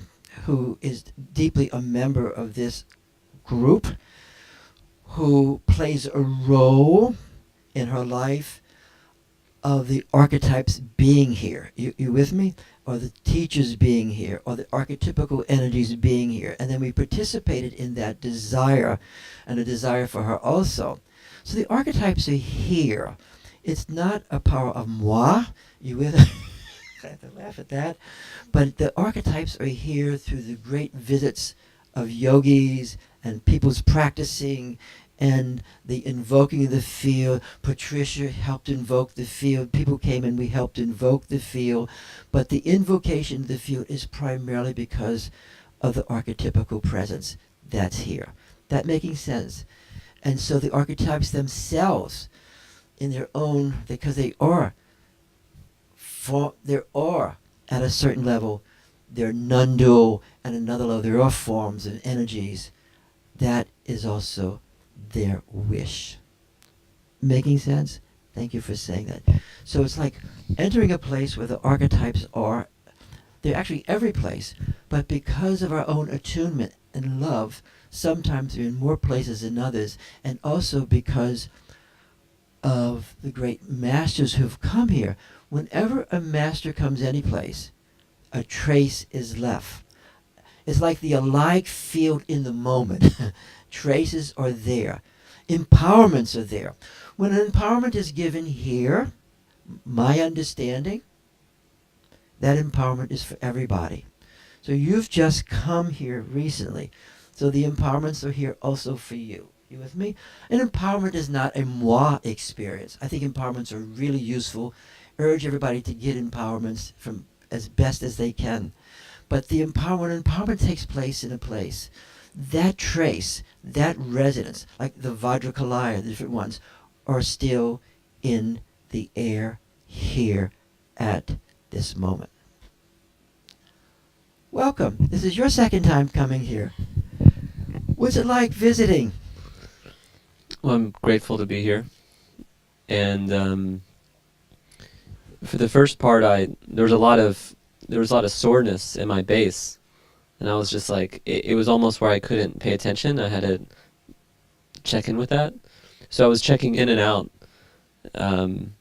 who is deeply a member of this group, who plays a role in her life of the archetypes being here. You with me? Or the teachers being here, or the archetypical energies being here. And then we participated in that desire, and a desire for her also. So the archetypes are here. It's not a power of moi. You with me? I have to laugh at that. But the archetypes are here through the great visits of yogis and people's practicing and the invoking of the field. Patricia helped invoke the field. People came and we helped invoke the field. But the invocation of the field is primarily because of the archetypical presence that's here. That making sense? And so the archetypes themselves, in their own, because they are at a certain level, they're non-dual, and another level, there are forms and energies. That is also their wish. Making sense? Thank you for saying that. So it's like entering a place where the archetypes are, they're actually every place, but because of our own attunement and love, sometimes they're in more places than others, and also because of the great masters who've come here. Whenever a master comes any place, a trace is left. It's like the alike field in the moment. Traces are there. Empowerments are there. When an empowerment is given here, my understanding, that empowerment is for everybody. So you've just come here recently. So the empowerments are here also for you. You with me? An empowerment is not a moi experience. I think empowerments are really useful. Urge everybody to get empowerments from as best as they can. But the empowerment takes place in a place. That trace, that resonance, like the Vajrakalaya, the different ones, are still in the air here at this moment. Welcome. This is your second time coming here. What's it like visiting? Well, I'm grateful to be here. And for the first part, there was a lot of soreness in my base, and I was just like, it was almost where I couldn't pay attention. I had to check in with that, so I was checking in and out, and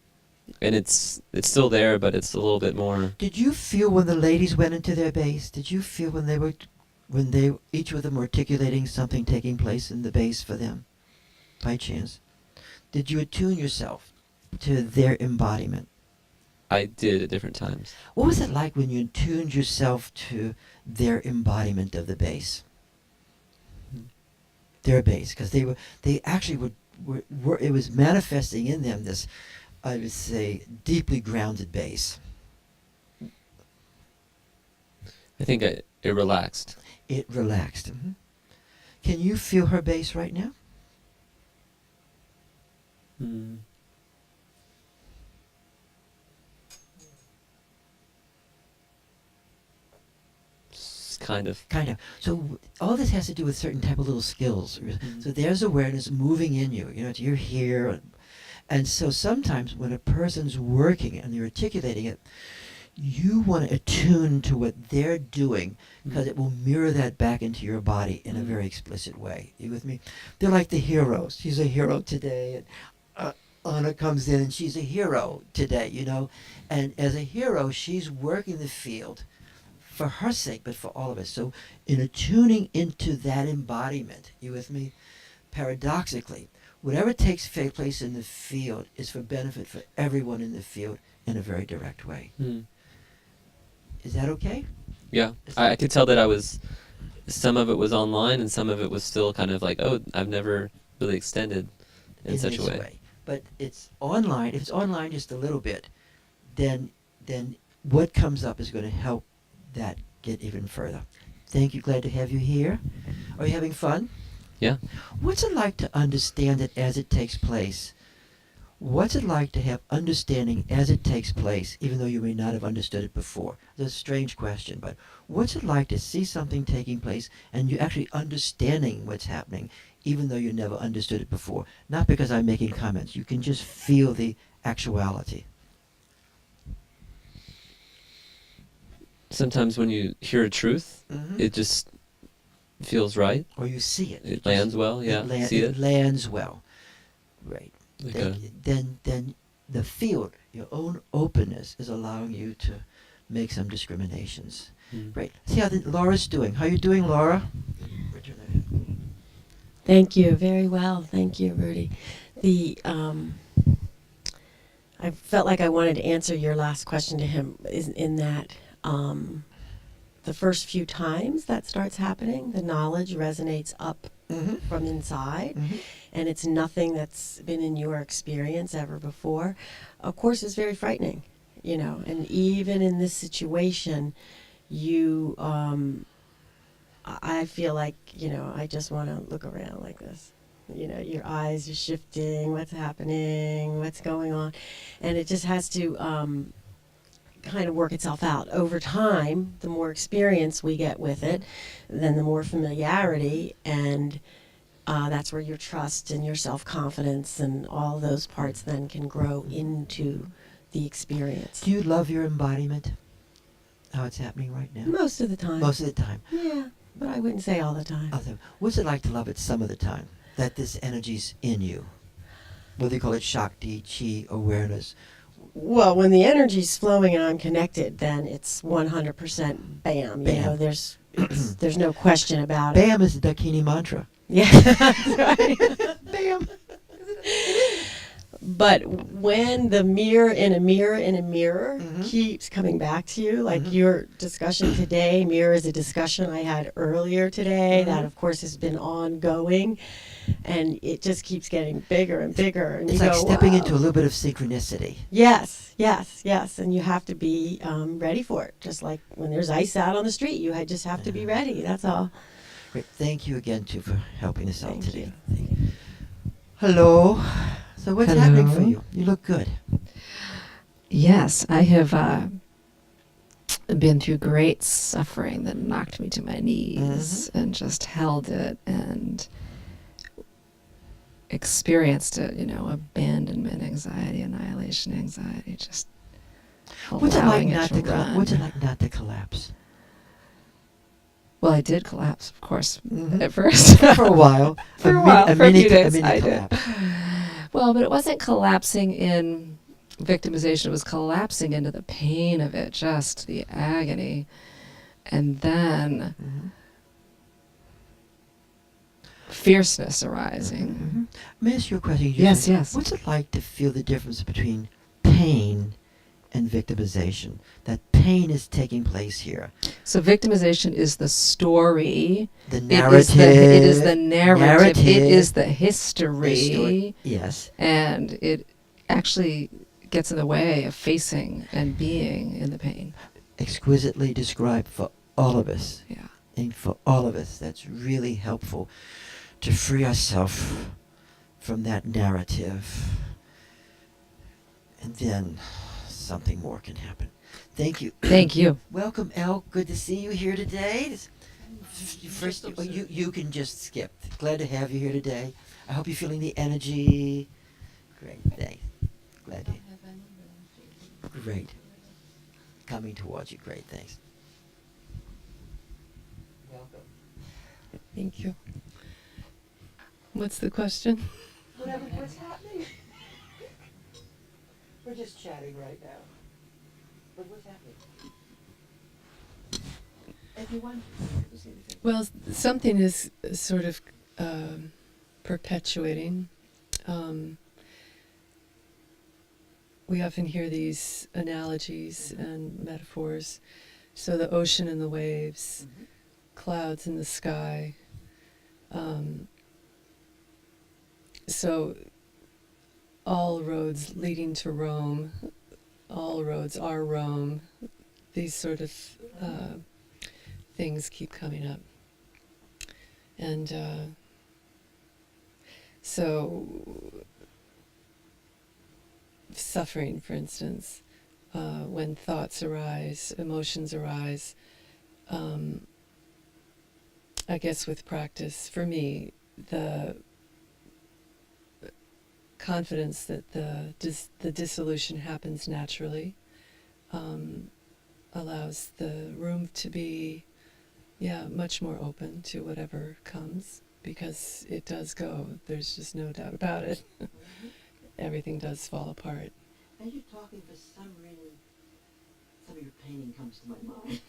it's still there, but it's a little bit more. Did you feel when the ladies went into their base? Did you feel when they each of them were articulating something taking place in the base for them, by chance? Did you attune yourself to their embodiment? I did at different times. What was it like when you attuned yourself to their embodiment of the base? Their base, because they actually it was manifesting in them this, I would say, deeply grounded base. I think it relaxed. It relaxed. Can you feel her base right now? Mm. Kind of. Kind of. So all this has to do with certain type of little skills. So there's awareness moving in you. You know, you're here. And so sometimes when a person's working and they're articulating it, you want to attune to what they're doing because it will mirror that back into your body in a very explicit way. You with me? They're like the heroes. She's a hero today, and Anna comes in and she's a hero today, you know. And as a hero, she's working the field for her sake, but for all of us. So in attuning into that embodiment, you with me? Paradoxically, whatever takes place in the field is for benefit for everyone in the field in a very direct way. Is that okay? Yeah, I could tell that some of it was online and some of it was still kind of like, oh, I've never really extended in such a way. But it's online. If it's online just a little bit, then what comes up is going to help that get even further. Thank you. Glad to have you here. Are you having fun? Yeah. What's it like to understand it as it takes place? What's it like to have understanding as it takes place, even though you may not have understood it before? It's a strange question, but what's it like to see something taking place and you actually understanding what's happening, even though you never understood it before? Not because I'm making comments. You can just feel the actuality. Sometimes when you hear a truth, it just feels right. Or you see it. It lands well, yeah. It lands well. Right. Like then the field, your own openness, is allowing you to make some discriminations. Right. See how Laura's doing. How you doing, Laura? Thank you. Very well. Thank you, Rudy. I felt like I wanted to answer your last question to him in that the first few times that starts happening, the knowledge resonates up from inside, and it's nothing that's been in your experience ever before. Of course, it's very frightening, you know, and even in this situation, I feel like, you know, I just want to look around like this. You know, your eyes are shifting, what's happening, what's going on, and it just has to kind of work itself out over time. The more experience we get with it, then the more familiarity, and that's where your trust and your self-confidence and all those parts then can grow into the experience. Do you love your embodiment? How it's happening right now? Most of the time. Most of the time. Yeah, but I wouldn't say all the time. What's it like to love it some of the time? That this energy's in you? Whether you call it Shakti, Chi, awareness. Well, when the energy's flowing and I'm connected, then it's 100% bam. You know, there's no question about it. Bam is the Dakini mantra. Yeah, that's right. Bam. But when the mirror in a mirror keeps coming back to you, like your discussion today mirrors a discussion I had earlier today that, of course, has been ongoing, and it just keeps getting bigger and bigger. And it's like stepping into a little bit of synchronicity. Yes, and you have to be ready for it. Just like when there's ice out on the street, you just have to be ready. That's all. Great. Thank you again, too, for helping us out today. Thank you. Hello. So what's happening for you? You look good. Yes, I have been through great suffering that knocked me to my knees and just held it and experienced it, you know, abandonment anxiety, annihilation anxiety, just What's it like allowing not to run. What's it like not to collapse? Well, I did collapse, of course, at first. For a while. For a few days, I did. Well, but it wasn't collapsing in victimization. It was collapsing into the pain of it, just the agony. And then fierceness arising. May I ask you a question? Yes. What's it like to feel the difference between pain and victimization. That pain is taking place here. So victimization is the story. The It narrative. is the narrative. It is the history. Yes. And it actually gets in the way of facing and being in the pain. Exquisitely described for all of us. Yeah. And for all of us, that's really helpful to free ourselves from that narrative. And then something more can happen. Thank you. Thank you. Welcome, Elle. Good to see you here today. First, you can just skip. Glad to have you here today. I hope you're feeling the energy. Great, thanks. Glad to. Great. Coming towards you. Great, thanks. Welcome. Thank you. What's the question? What's happening? We're just chatting right now. But what's happening? Everyone? Well, something is sort of perpetuating. We often hear these analogies and metaphors. So the ocean and the waves, clouds in the sky. So all roads leading to Rome, all roads are Rome. These sort of things keep coming up. And so suffering, for instance, when thoughts arise, emotions arise, I guess with practice, for me, the confidence that the dissolution happens naturally allows the room to be, much more open to whatever comes, because it does go. There's just no doubt about it. Everything does fall apart. As you're talking, for some reason, some of your painting comes to my mind.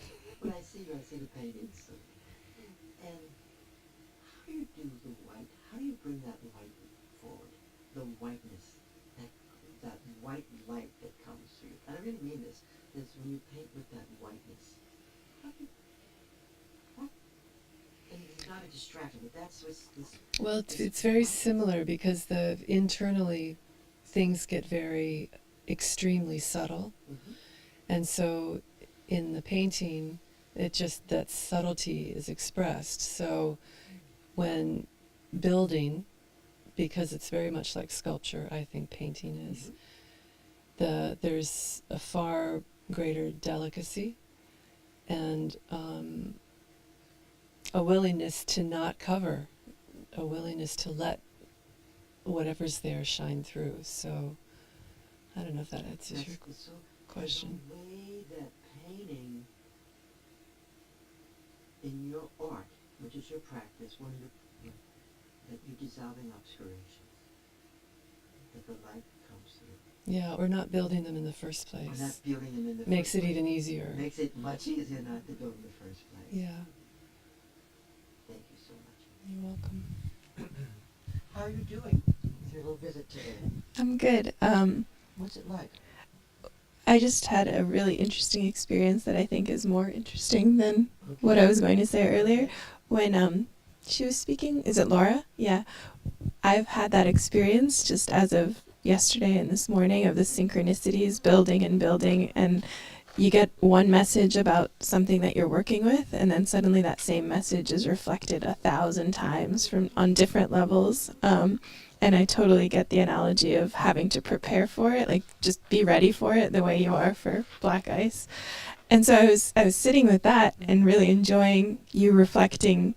When I see you, I see the paintings. And how do you do the white? How do you bring that light forward? The whiteness, that white light that comes through. And I really mean this. Is when you paint with that whiteness. How do you, what? And it's not a distraction, but that's what's this. Well, it's very similar, because internally things get very extremely subtle. Mm-hmm. And so in the painting, that subtlety is expressed. So when building, because it's very much like sculpture, I think painting is, there's a far greater delicacy and a willingness to not cover, a willingness to let whatever's there shine through. So I don't know if that answers your question. The way that painting in your art, which is your practice, that you're dissolving obscurations, that the light comes through. Yeah, or not building them in the first place. Or not building them in the Makes first it place. even easier. Makes it much easier not to build in the first place. Yeah. Thank you so much. You're welcome. How are you doing? It's your little visit today. I'm good. What's it like? I just had a really interesting experience that I think is more interesting than what I was going to say earlier. When she was speaking, is it Laura? Yeah. I've had that experience just as of yesterday and this morning of the synchronicities building, and you get one message about something that you're working with, and then suddenly that same message is reflected 1,000 times on different levels. And I totally get the analogy of having to prepare for it, like just be ready for it the way you are for black ice. And so I was sitting with that and really enjoying you reflecting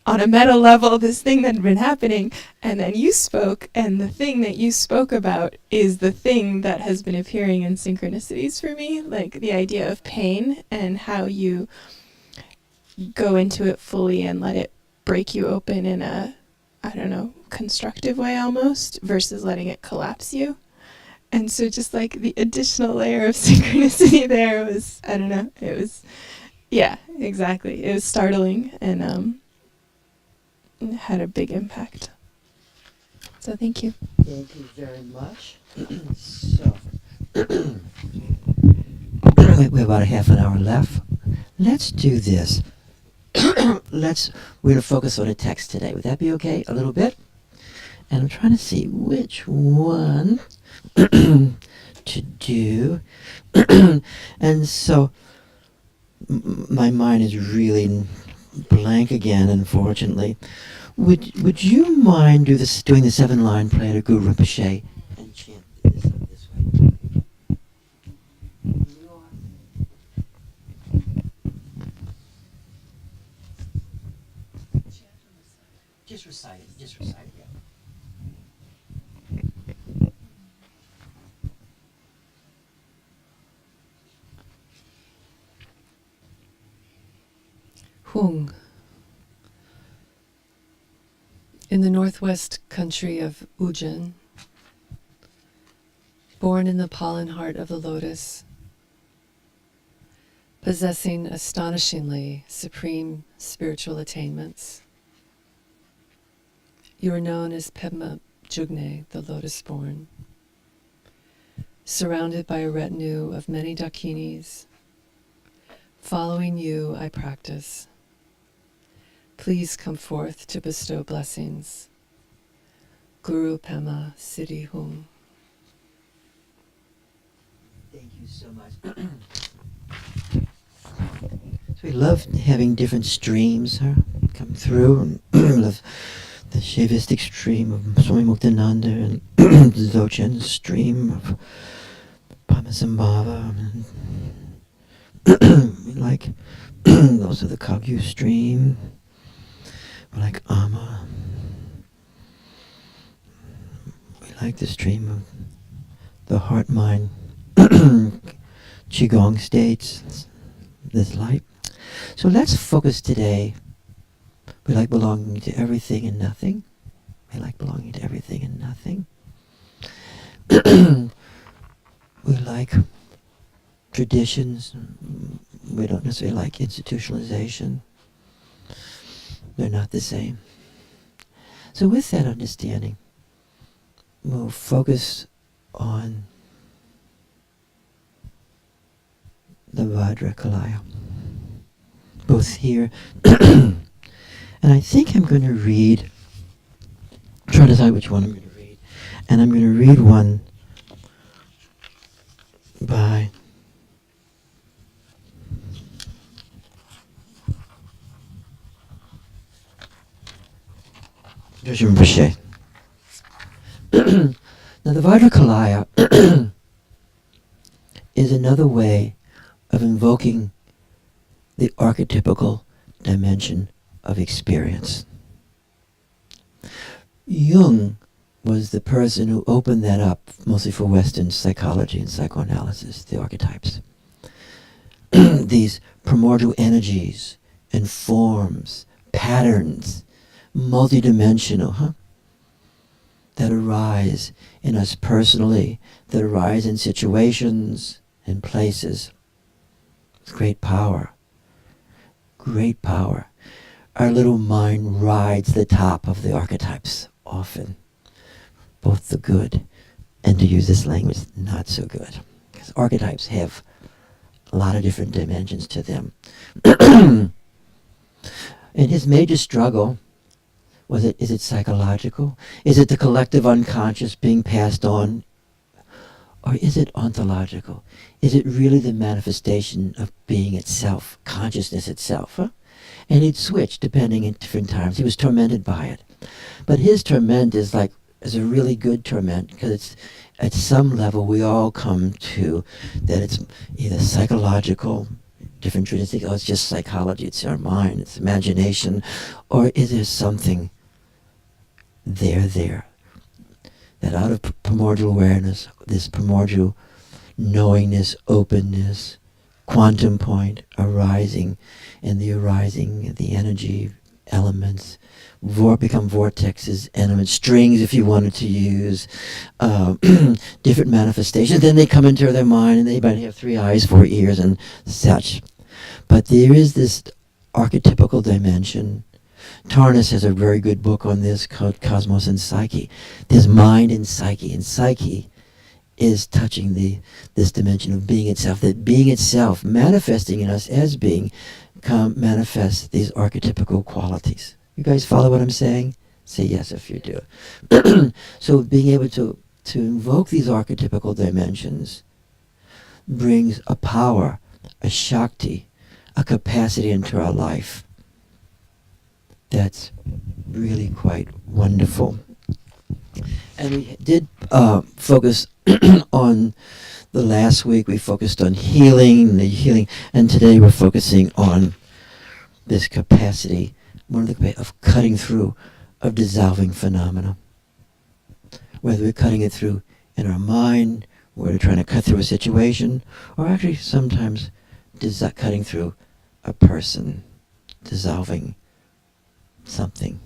on a meta level this thing that had been happening, and then you spoke, and the thing that you spoke about is the thing that has been appearing in synchronicities for me, like the idea of pain and how you go into it fully and let it break you open in a, I don't know, constructive way almost, versus letting it collapse you. And so just like the additional layer of synchronicity there was, I don't know, it was, yeah, exactly. It was startling and had a big impact. So thank you. Thank you very much. So, we have about a half an hour left. Let's do this. We're going to focus on a text today. Would that be okay? A little bit? And I'm trying to see which one to do. And so my mind is really blank again, unfortunately. Would you mind doing the 7-line play to Guru Rinpoche and chant this way? Just recite it, yeah. Hung. In the northwest country of Ujjain, born in the pollen heart of the lotus, possessing astonishingly supreme spiritual attainments, you are known as Pema Jugne, the lotus-born, surrounded by a retinue of many dakinis. Following you, I practice. Please come forth to bestow blessings. Guru Pema Siddhi Hum. Thank you so much. So we love having different streams come through. Love the Shaivistic stream of Swami Muktananda and the Dzogchen stream of Padmasambhava. We like those are the Kagyu stream. We like Amma. We like the stream of the heart-mind Qigong states, this light. So let's focus today. We like belonging to everything and nothing. We like belonging to everything and nothing. We like traditions. We don't necessarily like institutionalization. They're not the same. So with that understanding, we'll focus on the Vajrakalaya, both here and I think I'm going to read, try to decide which one I'm going to read, and I'm going to read one by Rinpoche. Now the Vajrakalaya is another way of invoking the archetypical dimension of experience. Jung was the person who opened that up, mostly for Western psychology and psychoanalysis, the archetypes. These primordial energies and forms, patterns, multidimensional, that arise in us personally, that arise in situations and places. With great power. Great power. Our little mind rides the top of the archetypes often. Both the good and, to use this language, not so good. Because archetypes have a lot of different dimensions to them. And his major struggle is it psychological? Is it the collective unconscious being passed on? Or is it ontological? Is it really the manifestation of being itself, consciousness itself? And he'd switch depending at different times. He was tormented by it. But his torment is a really good torment, because it's at some level we all come to that it's either psychological, different traditions think, oh, it's just psychology, it's our mind, it's imagination, or is there something there, that out of primordial awareness, this primordial knowingness, openness, quantum point arising, and the arising, the energy elements become vortexes, elements, strings if you wanted to use, different manifestations. Then they come into their mind and they might have 3 eyes, 4 ears and such. But there is this archetypical dimension. Tarnas has a very good book on this called Cosmos and Psyche. There's mind and psyche is touching this dimension of being itself, that being itself, manifesting in us as being, manifests these archetypical qualities. You guys follow what I'm saying? Say yes if you do. So being able to invoke these archetypical dimensions brings a power, a Shakti, a capacity into our life that's really quite wonderful. And we did focus on the last week, we focused on healing, and today we're focusing on this capacity, one of the of cutting through, of dissolving phenomena. Whether we're cutting it through in our mind, whether we're trying to cut through a situation, or actually sometimes cutting through a person, dissolving something.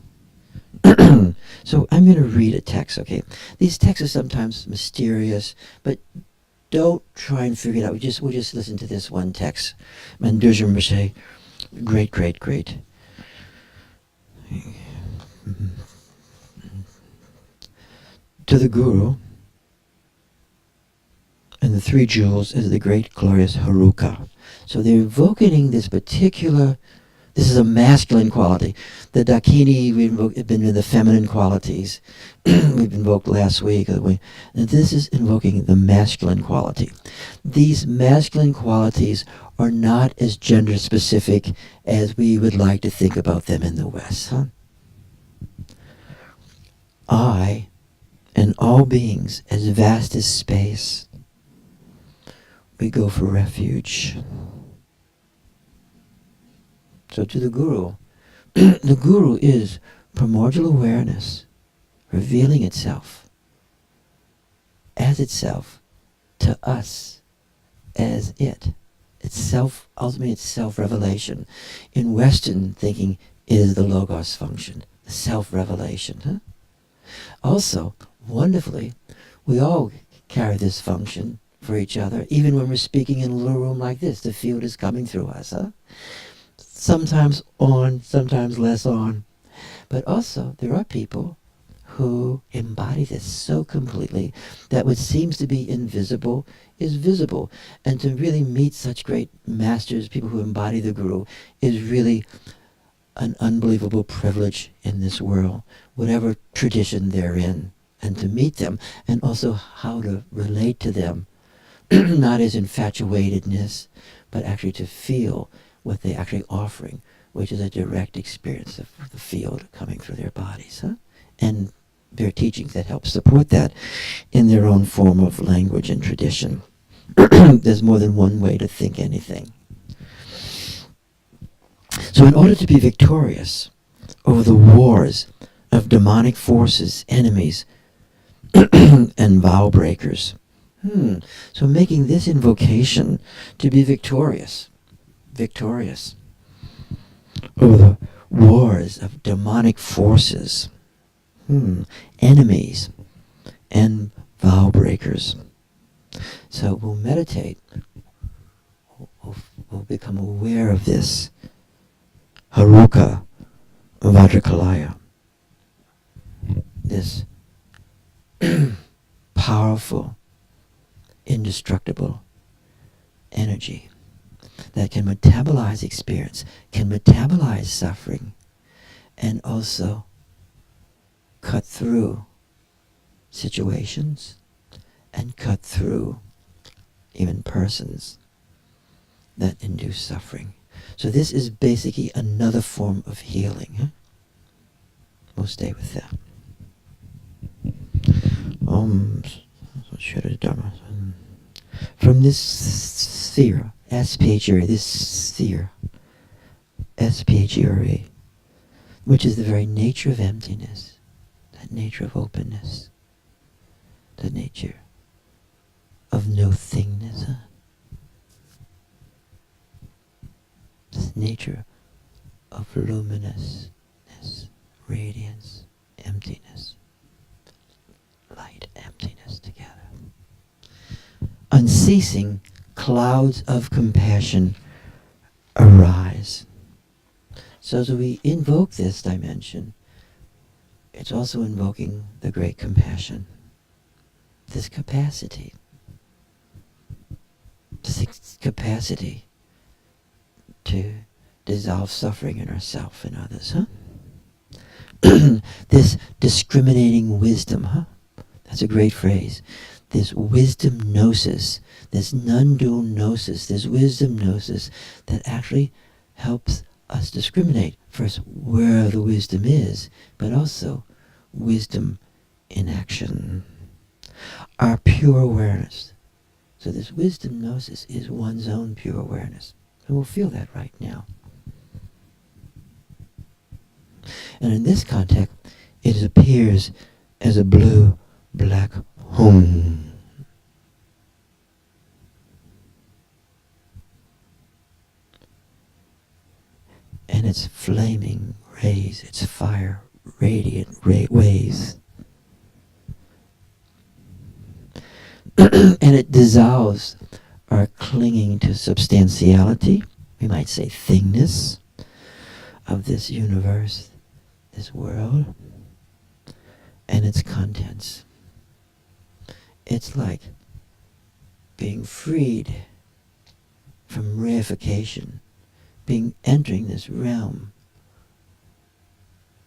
So I'm going to read a text, okay? These texts are sometimes mysterious, but don't try and figure it out. We'll just listen to this one text. Mandurja Rinpoche, great. To the Guru, and the three jewels is the great glorious Haruka. So they're invoking this particular, this is a masculine quality. The Dakini, have been in the feminine qualities. We've invoked last week. And this is invoking the masculine quality. These masculine qualities are not as gender specific as we would like to think about them in the West. Huh? I and all beings as vast as space, we go for refuge. So to the Guru, the Guru is primordial awareness revealing itself as itself to us as it. It's self, ultimately it's self-revelation. In Western thinking is the Logos function, the self-revelation. Huh? Also, wonderfully, we all carry this function for each other, even when we're speaking in a little room like this. The field is coming through us. Huh? Sometimes on, sometimes less on. But also, there are people who embody this so completely that what seems to be invisible is visible. And to really meet such great masters, people who embody the Guru, is really an unbelievable privilege in this world, whatever tradition they're in, and to meet them, and also how to relate to them, not as infatuatedness, but actually to feel what they're actually offering, which is a direct experience of the field coming through their bodies, huh? And their teachings that help support that in their own form of language and tradition. There's more than one way to think anything. So in order to be victorious over the wars of demonic forces, enemies, and vow breakers, so making this invocation to be victorious over the wars of demonic forces, enemies, and vow breakers. So we'll meditate, we'll become aware of this Haruka Vajrakalaya, this powerful, indestructible energy that can metabolize experience, can metabolize suffering, and also cut through situations and cut through even persons that induce suffering. So this is basically another form of healing. Huh? We'll stay with that. From this sphere, SPH area, this sphere, SPH area, which is the very nature of emptiness, that nature of openness, the nature of no thingness, huh? This nature of luminousness, radiance, emptiness, light, emptiness together. Unceasing clouds of compassion arise. So as we invoke this dimension, it's also invoking the great compassion, this capacity capacity to dissolve suffering in ourselves and others, huh? This discriminating wisdom, huh? That's a great phrase. This wisdom gnosis, this non-dual gnosis, this wisdom gnosis that actually helps us discriminate first where the wisdom is, but also wisdom in action. Our pure awareness. So this wisdom gnosis is one's own pure awareness. And we'll feel that right now. And in this context, it appears as a blue-black home. And its flaming rays, its fire radiant waves. And it dissolves our clinging to substantiality, we might say thingness, of this universe, this world, and its contents. It's like being freed from reification, entering this realm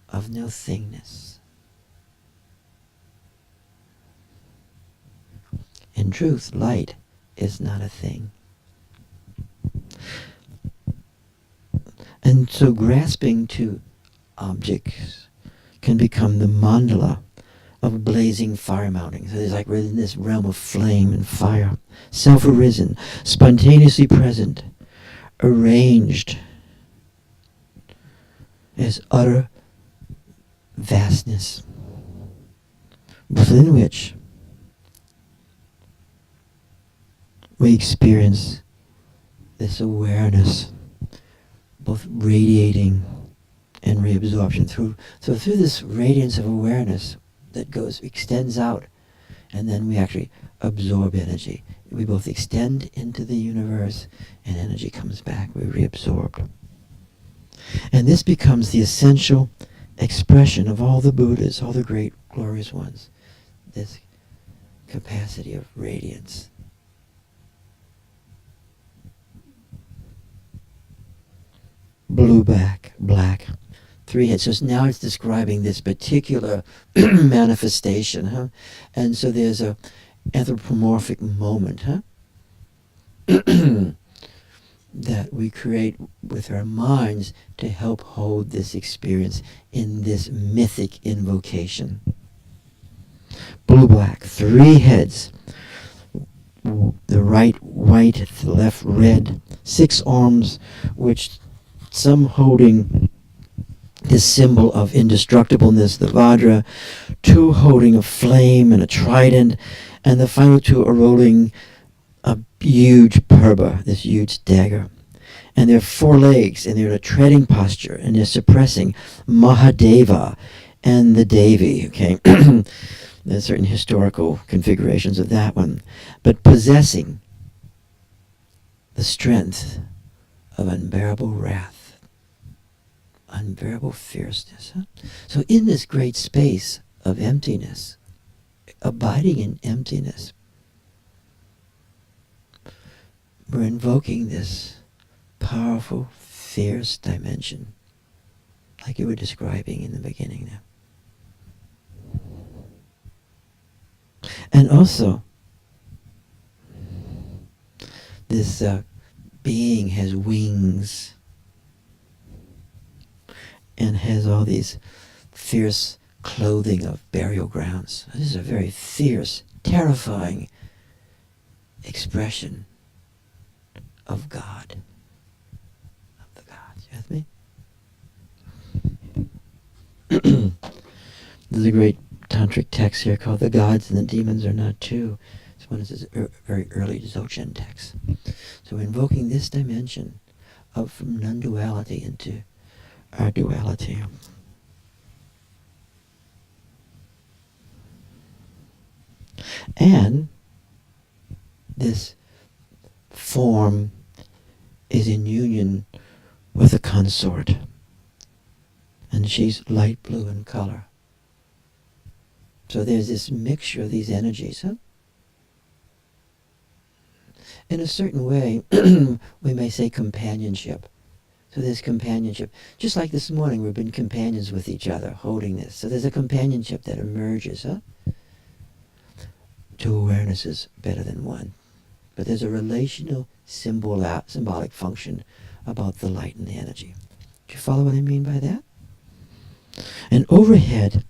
of no thingness. In truth, light is not a thing. And so grasping to objects can become the mandala of blazing fire mounting. So it's like we're in this realm of flame and fire, self-arisen, spontaneously present, arranged as utter vastness, within which we experience this awareness, both radiating and reabsorption. So through this radiance of awareness that extends out, and then we actually absorb energy. We both extend into the universe, and energy comes back. We're reabsorbed. And this becomes the essential expression of all the Buddhas, all the great glorious ones, this capacity of radiance. Blue, black, three heads. So now it's describing this particular manifestation, huh? And so there's a anthropomorphic moment, huh? That we create with our minds to help hold this experience in this mythic invocation. Blue, black, three heads. The right white, the left red, 6 arms, which some holding this symbol of indestructibleness, the Vajra, 2 holding a flame and a trident, and the final 2 are rolling a huge purba, this huge dagger. And they're 4 legs, and they're in a treading posture, and they're suppressing Mahadeva and the Devi, okay? There's certain historical configurations of that one. But possessing the strength of unbearable wrath, unbearable fierceness. Huh? So in this great space of emptiness, abiding in emptiness, we're invoking this powerful, fierce dimension, like you were describing in the beginning now. And also, this being has wings and has all these fierce clothing of burial grounds. This is a very fierce, terrifying expression of God. Of the gods. You with me? There's a great tantric text here called "The Gods and the Demons Are Not Two." It's one of his very early Dzogchen texts. So we're invoking this dimension of non-duality into our duality. And this form is in union with a consort. And she's light blue in color. So there's this mixture of these energies, huh? in a certain way, we may say companionship. So there's companionship. Just like this morning, we've been companions with each other, holding this. So there's a companionship that emerges, huh? Two awarenesses better than one. But there's a relational symbolic function about the light and the energy. Do you follow what I mean by that? And overhead,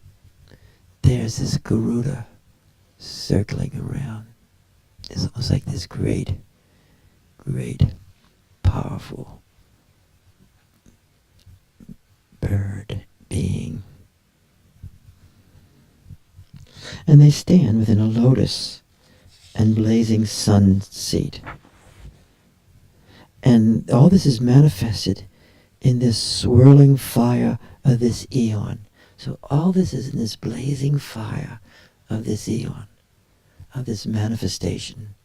there's this Garuda circling around. It's almost like this great, powerful bird being. And they stand within a lotus and blazing sun seat. And all this is manifested in this swirling fire of this eon. So all this is in this blazing fire of this eon, of this manifestation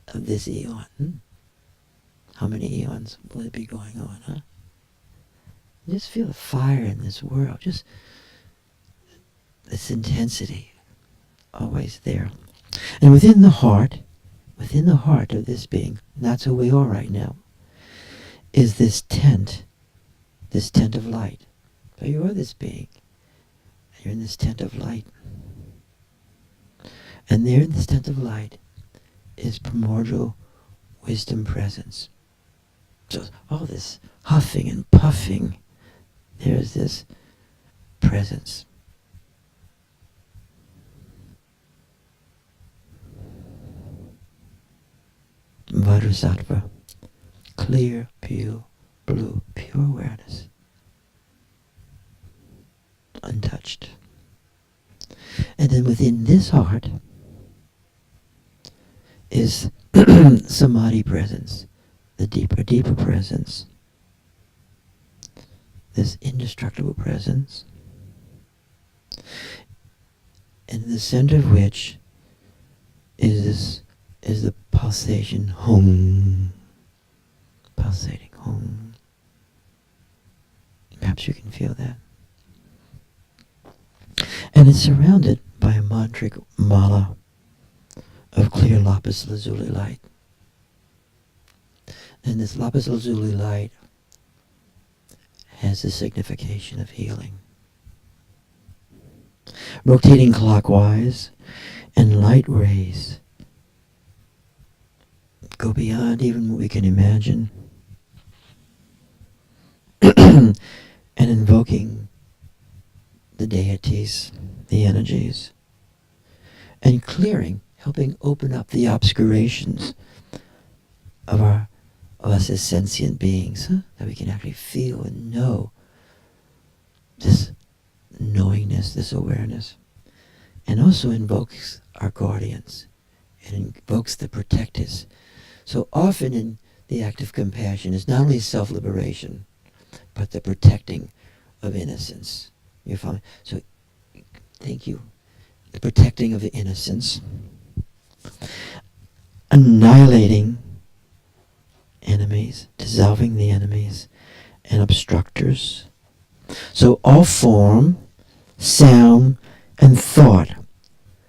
of this eon. How many eons will it be going on, huh? Just feel the fire in this world, just this intensity always there. And within the heart of this being, and that's who we are right now, is this tent of light. So you are this being. You're in this tent of light. And there in this tent of light is primordial wisdom presence. So all this huffing and puffing, there's this presence. Vajrasattva, clear, pure, blue, pure awareness, untouched. And then within this heart is samadhi presence, the deeper presence, this indestructible presence, and in the center of which is the pulsation, hum, pulsating, hum. Perhaps you can feel that. And it's surrounded by a mantric mala of clear lapis lazuli light. And this lapis lazuli light has the signification of healing. Rotating clockwise, and light rays go beyond even what we can imagine, and invoking the deities, the energies, and clearing, helping open up the obscurations of us as sentient beings, huh? That we can actually feel and know this knowingness, this awareness, and also invokes our guardians. It invokes the protectors. So often in the act of compassion is not only self-liberation, but the protecting of innocence. You follow? So, thank you. The protecting of the innocence, annihilating enemies, dissolving the enemies and obstructors. So all form, sound, and thought.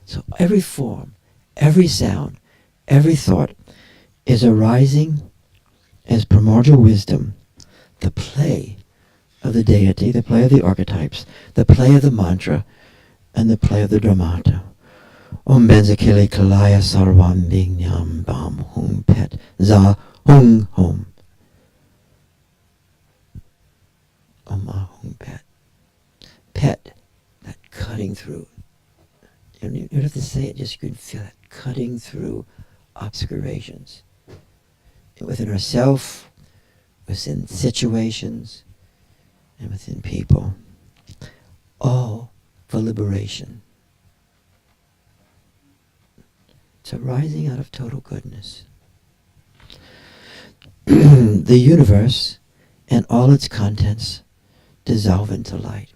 So every form, every sound, every thought is arising as primordial wisdom, the play of the deity, the play of the archetypes, the play of the mantra, and the play of the dramata. Om Benzakili Kalaya Sarvam Binyam Bam Hum Pet Za Hum Hum. Om Hum Pet. Pet, that cutting through. You don't have to say it, just you can feel it cutting through obscurations. Within ourselves, within situations, and within people. All for liberation. It's arising out of total goodness. The universe and all its contents dissolve into light.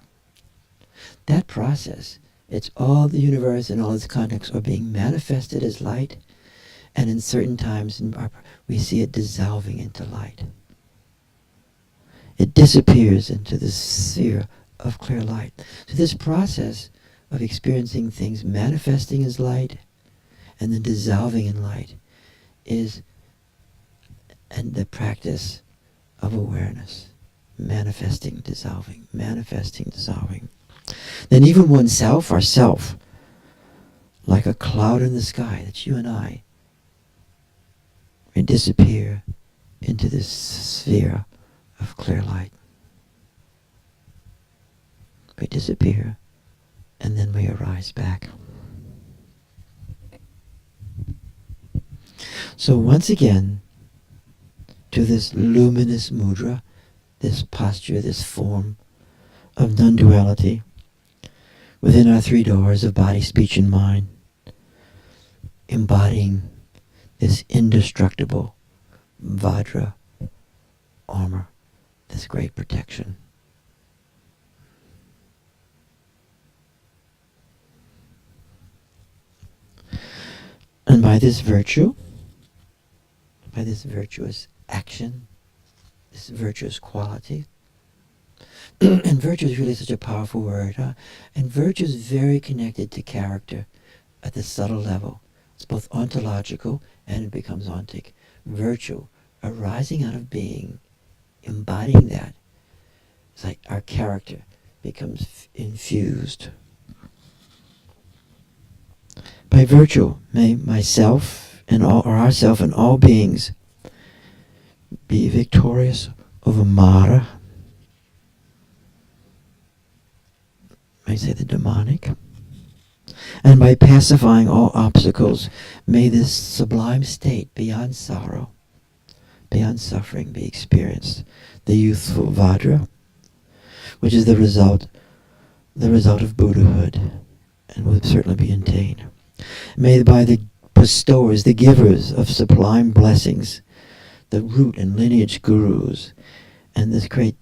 That process, it's all the universe and all its contents are being manifested as light, and in certain times we see it dissolving into light. It disappears into the sphere of clear light. So this process of experiencing things manifesting as light and then dissolving in light is and the practice of awareness, manifesting, dissolving, manifesting, dissolving. Then even oneself, ourself, like a cloud in the sky, that's you and I, we disappear into this sphere of clear light. We disappear, and then we arise back. So once again, to this luminous mudra, this posture, this form of non-duality, within our three doors of body, speech, and mind, embodying this indestructible Vajra armor, this great protection. And by this virtue, by this virtuous action, this virtuous quality, and virtue is really such a powerful word, huh? And virtue is very connected to character at the subtle level. It's both ontological and it becomes ontic. Virtue, arising out of being, embodying that, it's like our character becomes infused. By virtue, may myself and all, or ourself and all beings be victorious over Mara, may say the demonic, and by pacifying all obstacles, may this sublime state beyond sorrow, beyond suffering be experienced, the youthful Vajra, which is the result of Buddhahood, and will certainly be attained. May by the bestowers, the givers of sublime blessings, the root and lineage gurus, and this great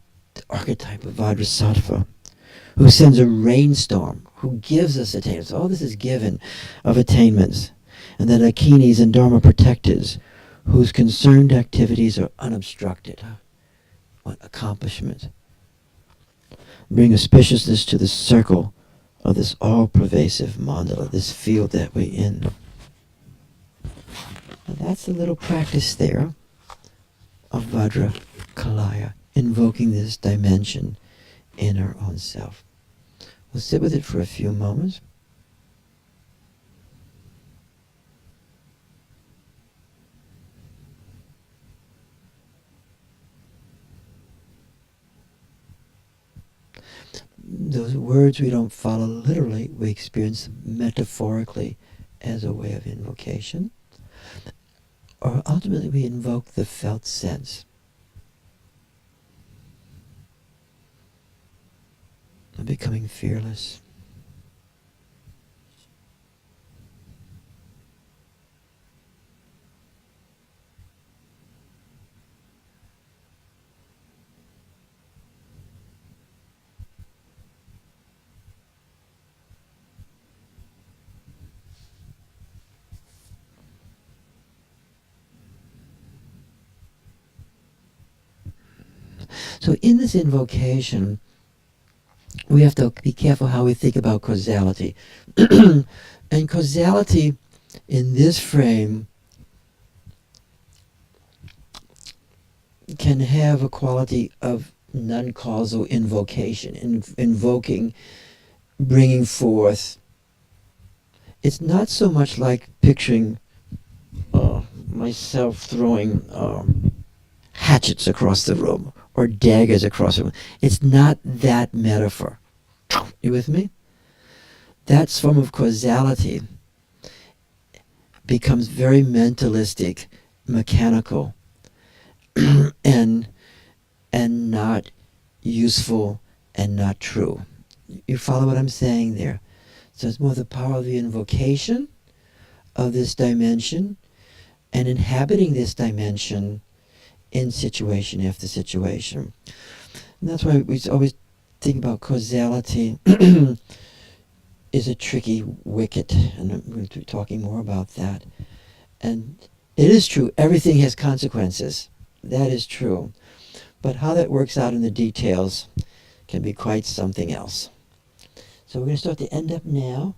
archetype of Vajrasattva, who sends a rainstorm, who gives us attainments. All this is given of attainments. And then Akinis and Dharma protectors, whose concerned activities are unobstructed. What accomplishment. Bring auspiciousness to the circle of this all-pervasive mandala, this field that we're in. And that's a little practice there of Vajra Kalaya, invoking this dimension in our own self. We'll sit with it for a few moments. Those words we don't follow literally, we experience metaphorically as a way of invocation. Or ultimately we invoke the felt sense of becoming fearless. So in this invocation, we have to be careful how we think about causality. And causality in this frame can have a quality of non-causal invocation, invoking, bringing forth. It's not so much like picturing myself throwing hatchets across the room or daggers across the room. It's not that metaphor. You with me? That form of causality becomes very mentalistic, mechanical, and not useful and not true. You follow what I'm saying there? So it's more the power of the invocation of this dimension and inhabiting this dimension in situation after situation. And that's why we always think about causality is a tricky wicket, and I'm going to be talking more about that. And it is true, everything has consequences. That is true. But how that works out in the details can be quite something else. So we're going to start to end up now.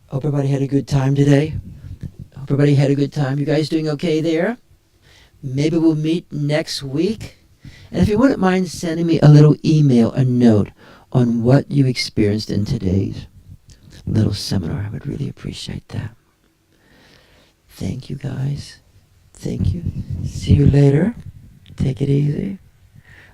Hope everybody had a good time today. Hope everybody had a good time. You guys doing okay there? Maybe we'll meet next week. And if you wouldn't mind sending me a little email, a note on what you experienced in today's little seminar, I would really appreciate that. Thank you, guys. Thank you. See you later. Take it easy.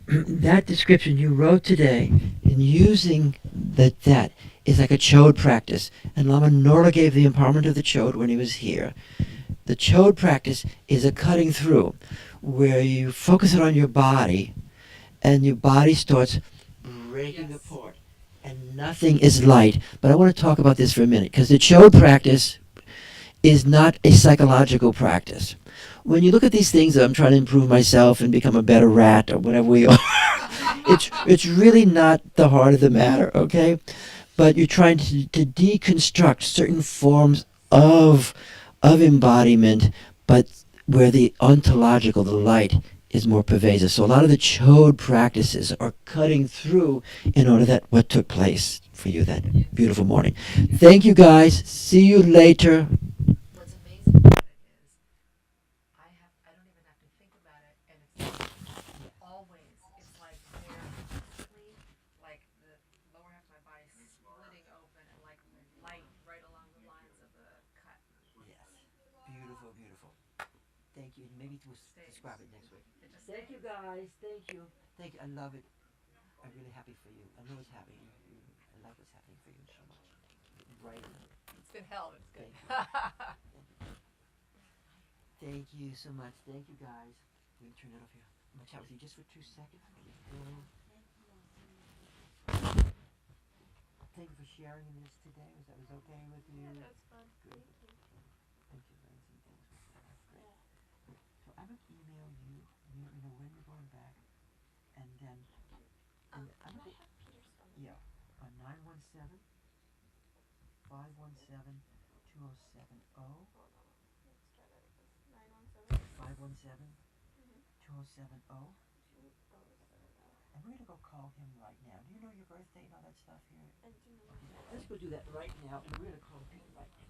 That description you wrote today in using that is like a chode practice. And Lama Nora gave the empowerment of the chode when he was here. The chode practice is a cutting through where you focus it on your body and your body starts breaking apart and nothing is light. But I want to talk about this for a minute because the chode practice is not a psychological practice. When you look at these things, I'm trying to improve myself and become a better rat or whatever we are. it's really not the heart of the matter, okay? But you're trying to deconstruct certain forms of embodiment, but where the ontological, the light, is more pervasive. So a lot of the chode practices are cutting through in order that what took place for you that beautiful morning. Thank you, guys. See you later. What's amazing about it is I don't even have to think about it, and it's always, it's like they're constantly, like the lower half of my body splitting open and like light right along the lines of the cut. Yes. Beautiful, beautiful. Thank you. Maybe we'll describe it next week. Thank you, guys. Thank you. Thank you. I love it. I'm really happy for you. I know it's happening. I like what's happening for you so much. Right. It's been held. It's good. Thank you so much. Thank you, guys. Let me turn it off here. I'm gonna chat with you just for 2 seconds. Thank you for sharing this today. Was okay with you? Yeah, that's fun. Good. Thank you. Thank you. Learned some things. Great. So I would email you. You know when you're going back, and then I'm gonna, Peter's phone. yeah, on 917 517 2070. Let's try that again. 917 517 2070. 2070. And we're gonna go call him right now. Do you know your birthday and all that stuff here? I do know. Okay. Let's go do that right now, and we're gonna call him right now.